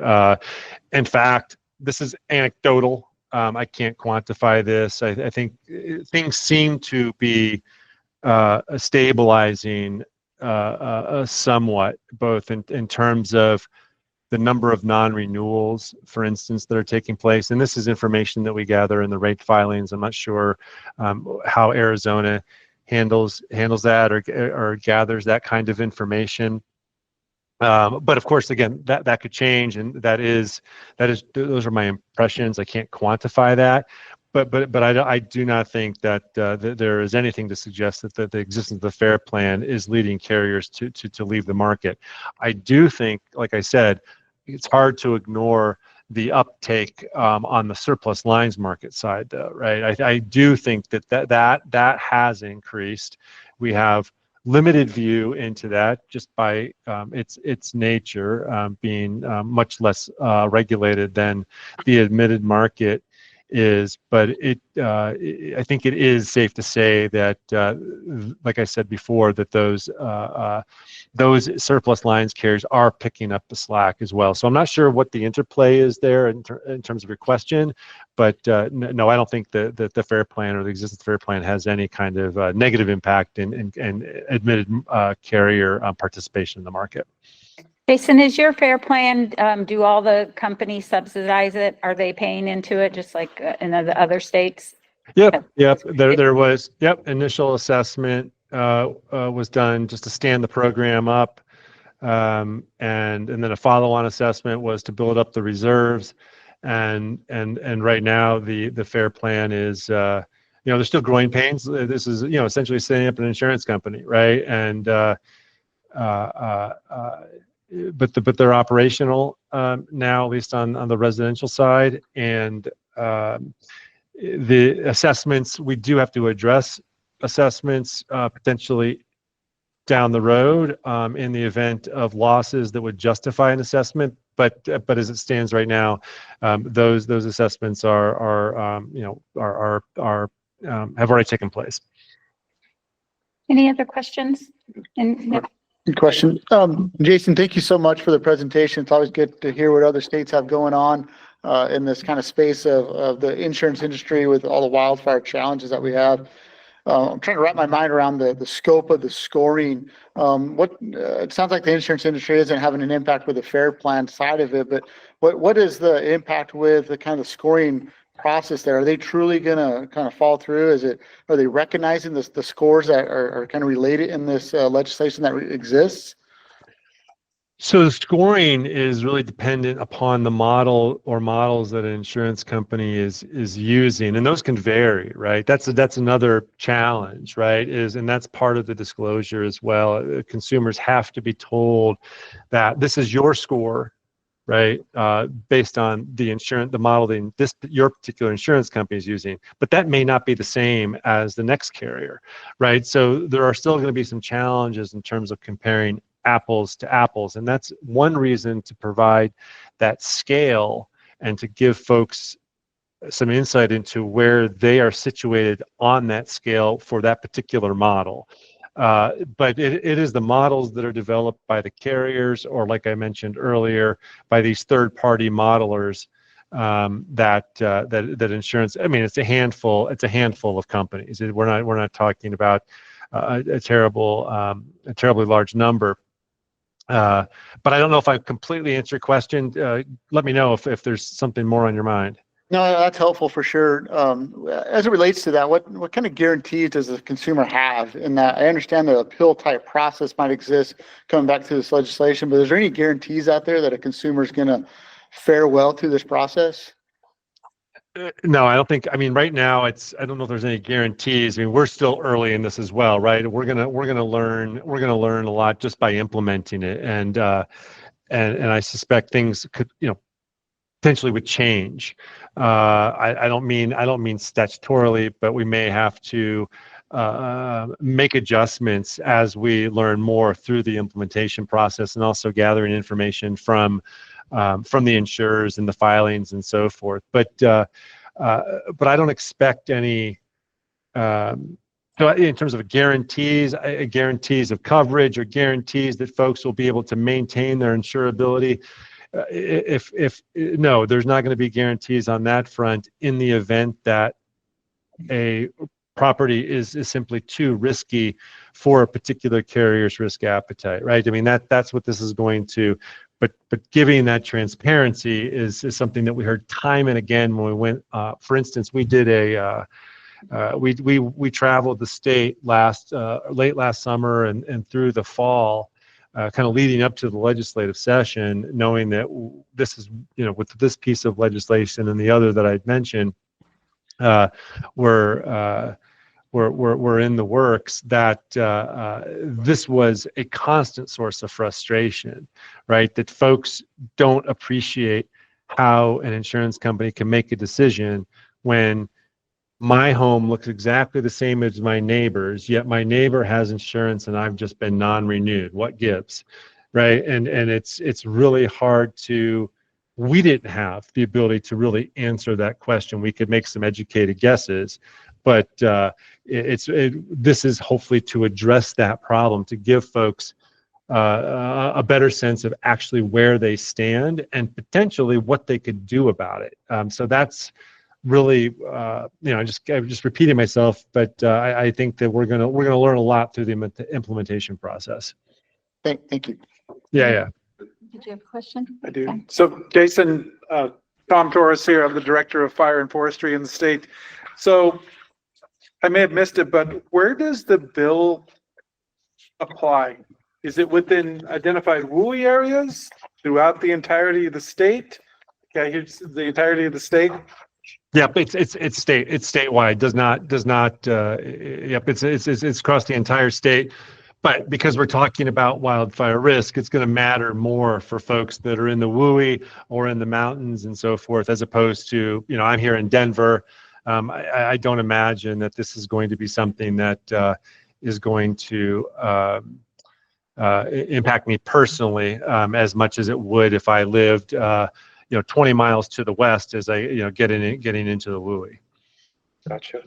S14: In fact, this is anecdotal. I can't quantify this. I think things seem to be stabilizing somewhat, both in terms of the number of non-renewals, for instance, that are taking place. And this is information that we gather in the rate filings. I'm not sure how Arizona handles that or gathers that kind of information. But of course, again, that could change, and those are my impressions. I can't quantify that. but I do not think that there is anything to suggest that the existence of the FAIR plan is leading carriers to leave the market. I do think, like I said, it's hard to ignore the uptake on the surplus lines market side, though, right? I do think that has increased. We have limited view into that just by its nature being much less regulated than the admitted market is, but I think it is safe to say that, like I said before, that those surplus lines carriers are picking up the slack as well. So I'm not sure what the interplay is there in terms of your question, but no, I don't think that the FAIR plan or the existing FAIR plan has any kind of negative impact in admitted carrier participation in the market.
S1: Jason, is your FAIR plan, do all the companies subsidize it? Are they paying into it just like in the other states?
S14: Yep. There was, initial assessment was done just to stand the program up. And then a follow-on assessment was to build up the reserves. And right now the FAIR plan is, there's still growing pains. This is, essentially setting up an insurance company, right? And, but they're operational now, at least on the residential side. And the assessments, we do have to address assessments potentially down the road in the event of losses that would justify an assessment. But as it stands right now, those assessments have already taken place.
S1: Any other questions?
S12: Good question. Jason, thank you so much for the presentation. It's always good to hear what other states have going on in this kind of space of the insurance industry with all the wildfire challenges that we have. I'm trying to wrap my mind around the scope of the scoring. It sounds like the insurance industry isn't having an impact with the FAIR plan side of it, but what is the impact with the kind of scoring process there? Are they truly going to kind of fall through? Are they recognizing the scores that are kind of related in this legislation that exists?
S14: So the scoring is really dependent upon the model or models that an insurance company is using, and those can vary, right? That's another challenge, right? And that's part of the disclosure as well. Consumers have to be told that this is your score, right? Based on the model that your particular insurance company is using, but that may not be the same as the next carrier, right? So there are still going to be some challenges in terms of comparing apples to apples. And that's one reason to provide that scale and to give folks some insight into where they are situated on that scale for that particular model. But it is the models that are developed by the carriers, or like I mentioned earlier, by these third-party modelers that insurance. I mean, it's a handful of companies. We're not talking about a terribly large number. But I don't know if I completely answered your question. Let me know if there's something more on your mind.
S12: No, that's helpful for sure. As it relates to that, what kind of guarantees does the consumer have in that? I understand the appeal type process might exist coming back to this legislation, but is there any guarantees out there that a consumer is going to fare well through this process?
S14: No, I don't think. I mean, right now I don't know if there's any guarantees. I mean, we're still early in this as well, right? We're gonna learn a lot just by implementing it, and I suspect things could, potentially would change. I don't mean statutorily, but we may have to make adjustments as we learn more through the implementation process, and also gathering information from the insurers and the filings and so forth. But I don't expect any. So in terms of guarantees of coverage or guarantees that folks will be able to maintain their insurability, no, there's not going to be guarantees on that front in the event that a property is simply too risky for a particular carrier's risk appetite, right? I mean, that's what this is going to. But giving that transparency is something that we heard time and again when we went. For instance, we did we traveled the state late last summer and through the fall, kind of leading up to the legislative session, knowing that this is, with this piece of legislation and the other that I'd mentioned, were were in the works, that this was a constant source of frustration, right? That folks don't appreciate how an insurance company can make a decision when my home looks exactly the same as my neighbor's, yet my neighbor has insurance and I've just been non-renewed. What gives, right? And it's really hard to. We didn't have the ability to really answer that question. We could make some educated guesses, but this is hopefully to address that problem, to give folks a better sense of actually where they stand and potentially what they could do about it. So that's really, I'm just repeating myself, but I think that we're gonna learn a lot through the implementation process.
S12: Thank you.
S14: Yeah.
S1: Did you have a question?
S6: I do. So Jason, Tom Torres here. I'm the Director of Fire and Forestry in the state. So I may have missed it, but where does the bill apply? Is it within identified WUI areas throughout the entirety of the state? Okay, here's the entirety of the state.
S14: Yep, it's statewide. Does not. Yep, it's across the entire state. But because we're talking about wildfire risk, it's going to matter more for folks that are in the WUI or in the mountains and so forth, as opposed to, I'm here in Denver. I don't imagine that this is going to be something that is going to impact me personally as much as it would if I lived, 20 miles to the west as I, getting into the WUI.
S6: Gotcha.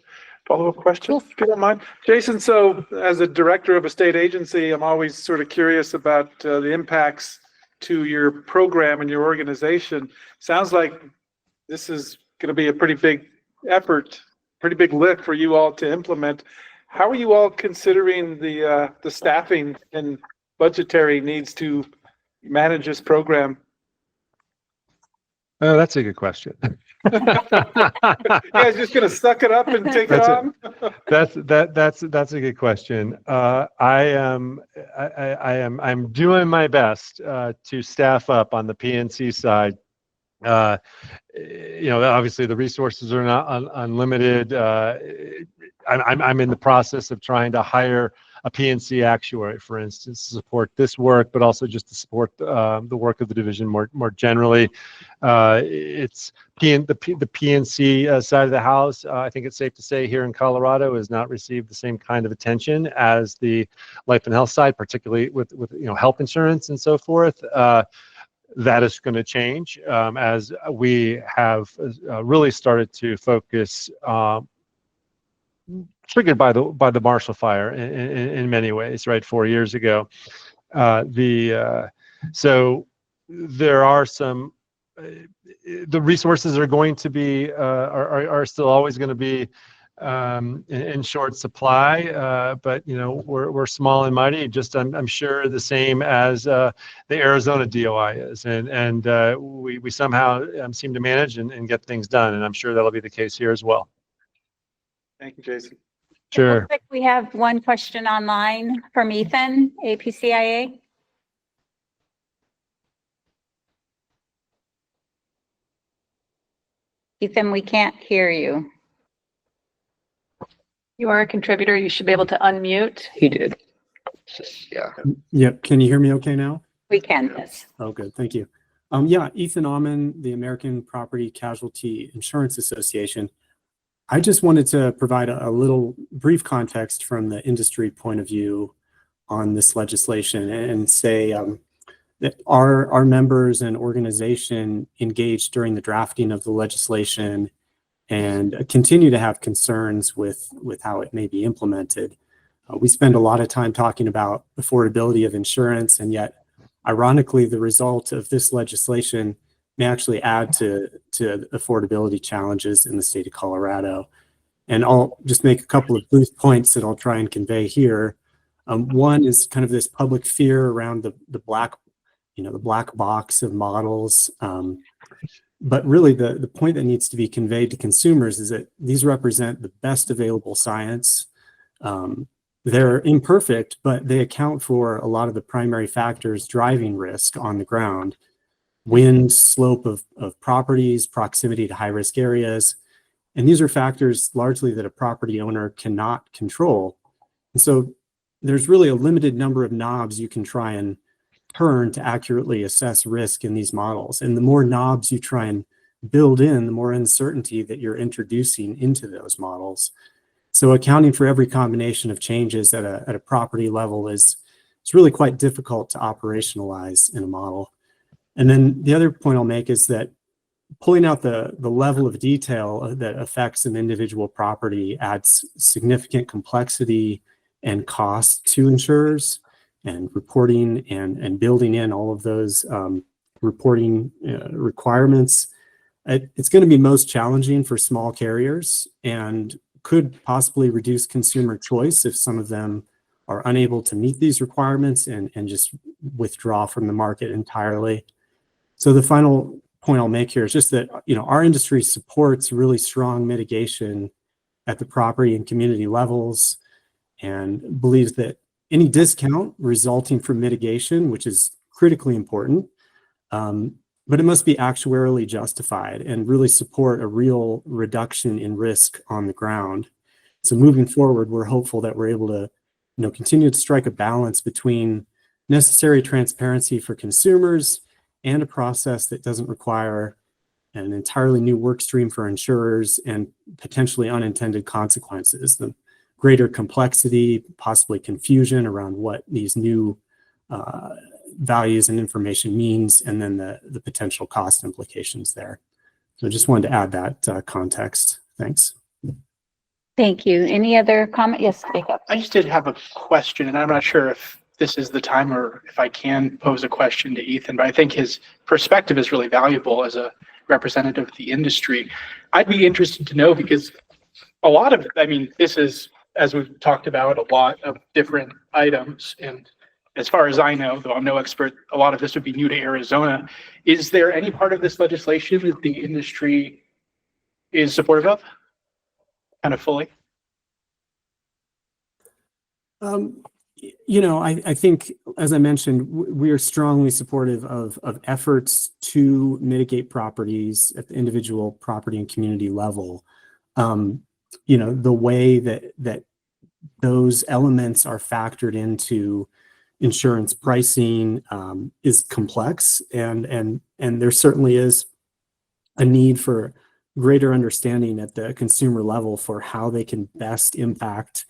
S6: Follow-up question, if you don't mind. Jason, so as a director of a state agency, I'm always sort of curious about the impacts to your program and your organization. Sounds like this is going to be a pretty big effort, pretty big lift for you all to implement. How are you all considering the staffing and budgetary needs to manage this program?
S14: Oh, that's a good question.
S6: You guys just gonna suck it up and take it on?
S14: That's a good question. I'm doing my best to staff up on the PNC side. Obviously the resources are not unlimited. I'm in the process of trying to hire a PNC actuary, for instance, to support this work, but also just to support the work of the division more generally. It's the PNC side of the house. I think it's safe to say here in Colorado has not received the same kind of attention as the life and health side, particularly with health insurance and so forth. That is going to change as we have really started to focus, triggered by the Marshall Fire in many ways, right? 4 years ago. So there are some, the resources are going to be, are still always going to be in short supply, but we're small and mighty. Just I'm sure the same as the Arizona DOI is, and we somehow seem to manage and get things done, and I'm sure that'll be the case here as well.
S6: Thank you, Jason.
S14: Sure.
S1: Looks like we have one question online from Ethan, APCIA. Ethan, we can't hear you.
S2: You are a contributor. You should be able to unmute.
S13: He did. Yeah.
S15: Yep. Can you hear me okay now?
S1: We can, yes.
S15: Oh, good. Thank you. Yeah, Ethan Aumann, the American Property Casualty Insurance Association. I just wanted to provide a little brief context from the industry point of view on this legislation and say that our members and organization engaged during the drafting of the legislation and continue to have concerns with how it may be implemented. We spend a lot of time talking about affordability of insurance, and yet, ironically, the result of this legislation may actually add to affordability challenges in the state of Colorado. And I'll just make a couple of brief points that I'll try and convey here. One is kind of this public fear around the black box of models. But really the point that needs to be conveyed to consumers is that these represent the best available science. They're imperfect, but they account for a lot of the primary factors driving risk on the ground. Wind, slope of properties, proximity to high-risk areas, And these are factors largely that a property owner cannot control. And so there's really a limited number of knobs you can try and turn to accurately assess risk in these models. And the more knobs you try and build in, the more uncertainty that you're introducing into those models. So accounting for every combination of changes at a property level is really quite difficult to operationalize in a model. And then the other point I'll make is that pulling out the level of detail that affects an individual property adds significant complexity and cost to insurers, and reporting and building in all of those reporting requirements. It's going to be most challenging for small carriers and could possibly reduce consumer choice if some of them are unable to meet these requirements and just withdraw from the market entirely. So the final point I'll make here is just that, our industry supports really strong mitigation at the property and community levels, and believes that any discount resulting from mitigation, which is critically important, but it must be actuarially justified and really support a real reduction in risk on the ground. So moving forward, we're hopeful that we're able to, continue to strike a balance between necessary transparency for consumers and a process that doesn't require an entirely new work stream for insurers and potentially unintended consequences. The greater complexity, possibly confusion around what these new values and information means, and then the potential cost implications there. So just wanted to add that context. Thanks.
S1: Thank you. Any other comment? Yes, Jacob.
S5: I just did have a question, and I'm not sure if this is the time or if I can pose a question to Ethan, but I think his perspective is really valuable as a representative of the industry. I'd be interested to know, because a lot of, this is, as we've talked about, a lot of different items. And as far as I know, though I'm no expert, a lot of this would be new to Arizona. Is there any part of this legislation that the industry is supportive of? Kind of fully?
S15: I think, as I mentioned, we are strongly supportive of efforts to mitigate properties at the individual property and community level. The way that those elements are factored into insurance pricing is complex, and there certainly is a need for greater understanding at the consumer level for how they can best impact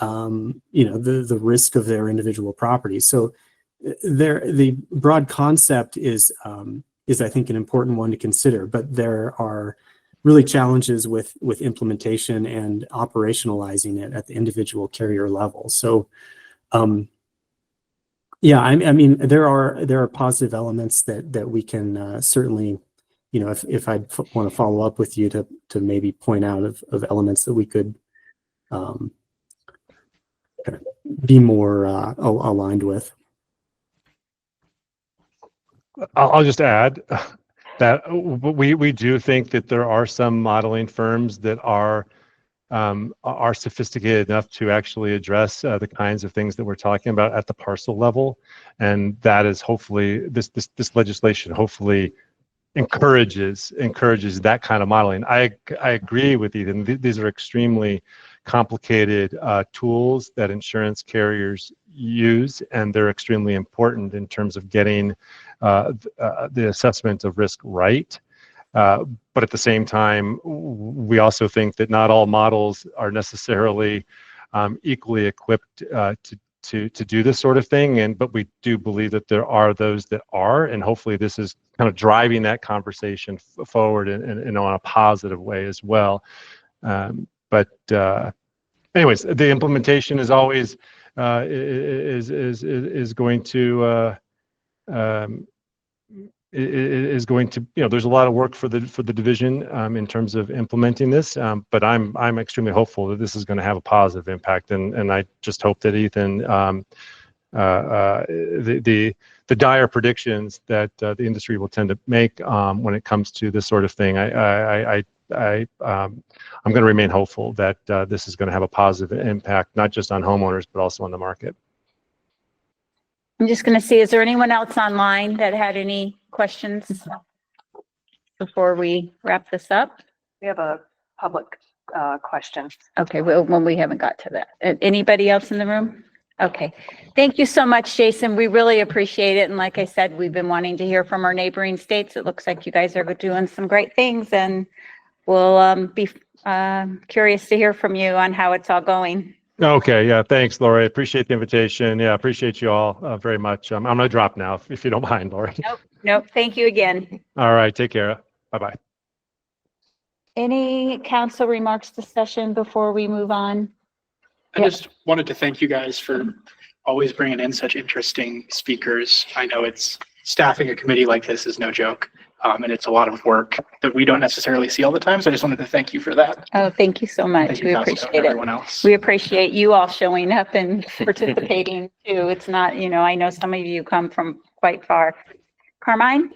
S15: the risk of their individual property. So the broad concept is I think an important one to consider, but there are really challenges with implementation and operationalizing it at the individual carrier level. So there are positive elements that we can certainly, if I'd want to follow up with you to maybe point out of elements that we could be more aligned with.
S14: I'll just add that we do think that there are some modeling firms that are sophisticated enough to actually address the kinds of things that we're talking about at the parcel level, and that is hopefully this legislation hopefully encourages that kind of modeling. I agree with Ethan. These are extremely complicated tools that insurance carriers use, and they're extremely important in terms of getting the assessment of risk right. But at the same time, we also think that not all models are necessarily equally equipped to do this sort of thing. But we do believe that there are those that are, and hopefully this is kind of driving that conversation forward and on a positive way as well. Anyways, the implementation is always is going to there's a lot of work for the division in terms of implementing this, but I'm extremely hopeful that this is going to have a positive impact, and I just hope that Ethan, the dire predictions that the industry will tend to make when it comes to this sort of thing, I'm going to remain hopeful that this is going to have a positive impact, not just on homeowners, but also on the market.
S1: I'm just going to see, is there anyone else online that had any questions before we wrap this up?
S2: We have a public questions.
S1: Okay, well, when we haven't got to that. Anybody else in the room? Okay. Thank you so much, Jason. We really appreciate it. And like I said, we've been wanting to hear from our neighboring states. It looks like you guys are doing some great things, and we'll be curious to hear from you on how it's all going.
S14: Okay, yeah, thanks, Lori. Appreciate the invitation. Yeah, appreciate you all very much. I'm gonna drop now if you don't mind, Lori.
S1: Nope. Thank you again.
S14: All right, take care. Bye-bye.
S1: Any council remarks discussion before we move on?
S5: I just wanted to thank you guys for always bringing in such interesting speakers. I know staffing a committee like this is no joke. And it's a lot of work that we don't necessarily see all the time. So I just wanted to thank you for that.
S1: Oh, thank you so much.
S5: Thank you,
S1: We
S5: Fausto,
S1: appreciate
S5: and
S1: it.
S5: everyone else.
S1: We appreciate you all showing up and participating too. It's not, I know some of you come from quite far. Carmine?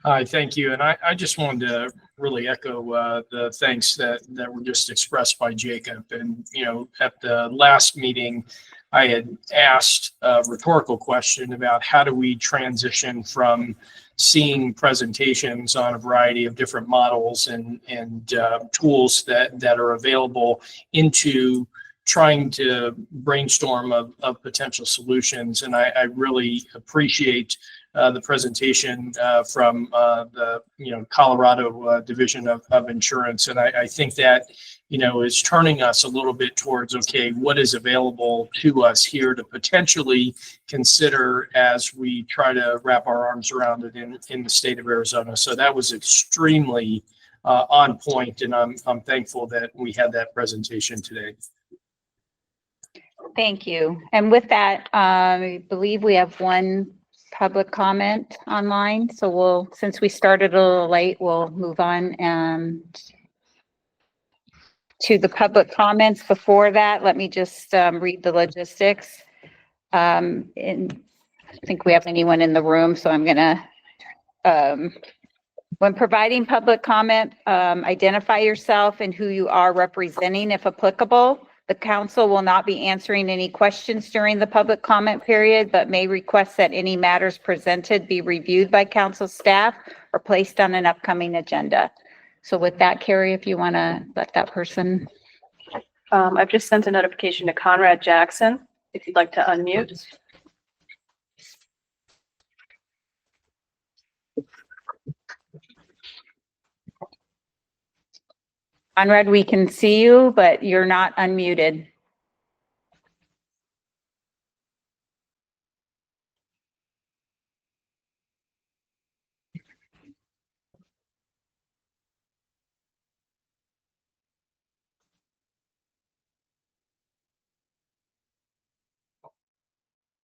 S11: Hi, thank you. And I just wanted to really echo the thanks that were just expressed by Jacob. And, at the last meeting, I had asked a rhetorical question about how do we transition from seeing presentations on a variety of different models and tools that are available into trying to brainstorm of potential solutions. And I really appreciate the presentation from the Colorado Division of Insurance. And I think that is turning us a little bit towards, okay, what is available to us here to potentially consider as we try to wrap our arms around it in the state of Arizona. So that was extremely on point, and I'm thankful that we had that presentation today.
S1: Thank you. And with that, I believe we have one public comment online. So since we started a little late, we'll move on to the public comments. Before that, let me just read the logistics. And I don't think we have anyone in the room, so I'm gonna, when providing public comment, identify yourself and who you are representing if applicable. The council will not be answering any questions during the public comment period, but may request that any matters presented be reviewed by council staff or placed on an upcoming agenda. So with that, Carrie, if you want to let that person.
S2: I've just sent a notification to Conrad Jackson, if you'd like to unmute.
S1: Conrad, we can see you, but you're not unmuted.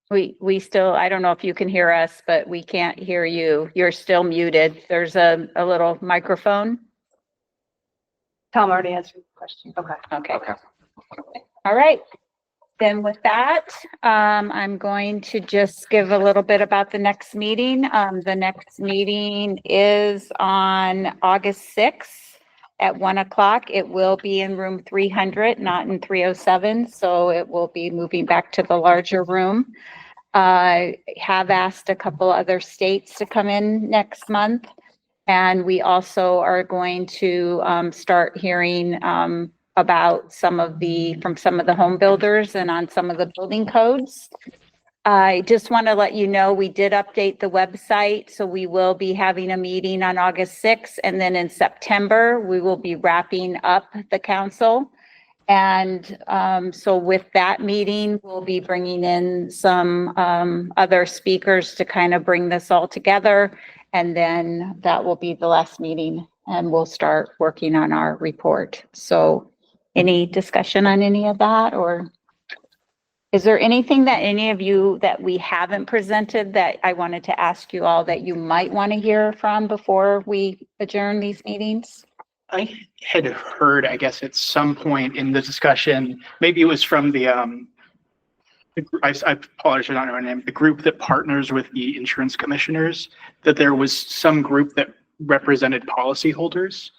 S1: We still, I don't know if you can hear us, but we can't hear you. You're still muted. There's a little microphone.
S2: Tom already answered the question.
S1: Okay. All right. Then with that, I'm going to just give a little bit about the next meeting. The next meeting is on August 6th at 1 o'clock. It will be in room 300, not in 307. So it will be moving back to the larger room. I have asked a couple other states to come in next month. And we also are going to start hearing about some of the home builders and on some of the building codes. I just want to let you know, we did update the website. So we will be having a meeting on August 6th. And then in September, we will be wrapping up the council. And so with that meeting, we'll be bringing in some other speakers to kind of bring this all together. And then that will be the last meeting and we'll start working on our report. So any discussion on any of that, or is there anything that any of you that we haven't presented that I wanted to ask you all that you might want to hear from before we adjourn these meetings?
S5: I had heard, I guess, at some point in the discussion, maybe it was from I apologize, I don't know her name, the group that partners with the insurance commissioners, that there was some group that represented policyholders.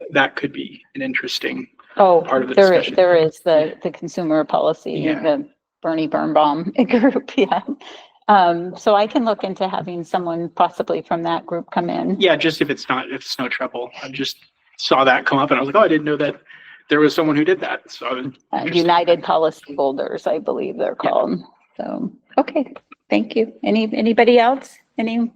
S5: That could be an interesting part of the discussion.
S1: There is the consumer policy,
S5: Yeah.
S1: the Bernie Birnbaum group, yeah. So I can look into having someone possibly from that group come in.
S5: Yeah, just if it's no trouble. saw that come up and I was like, oh, I didn't know that there was someone who did that. So I was interested.
S1: United Policy Holders, I believe they're called. So, okay, thank you. Anybody else? Any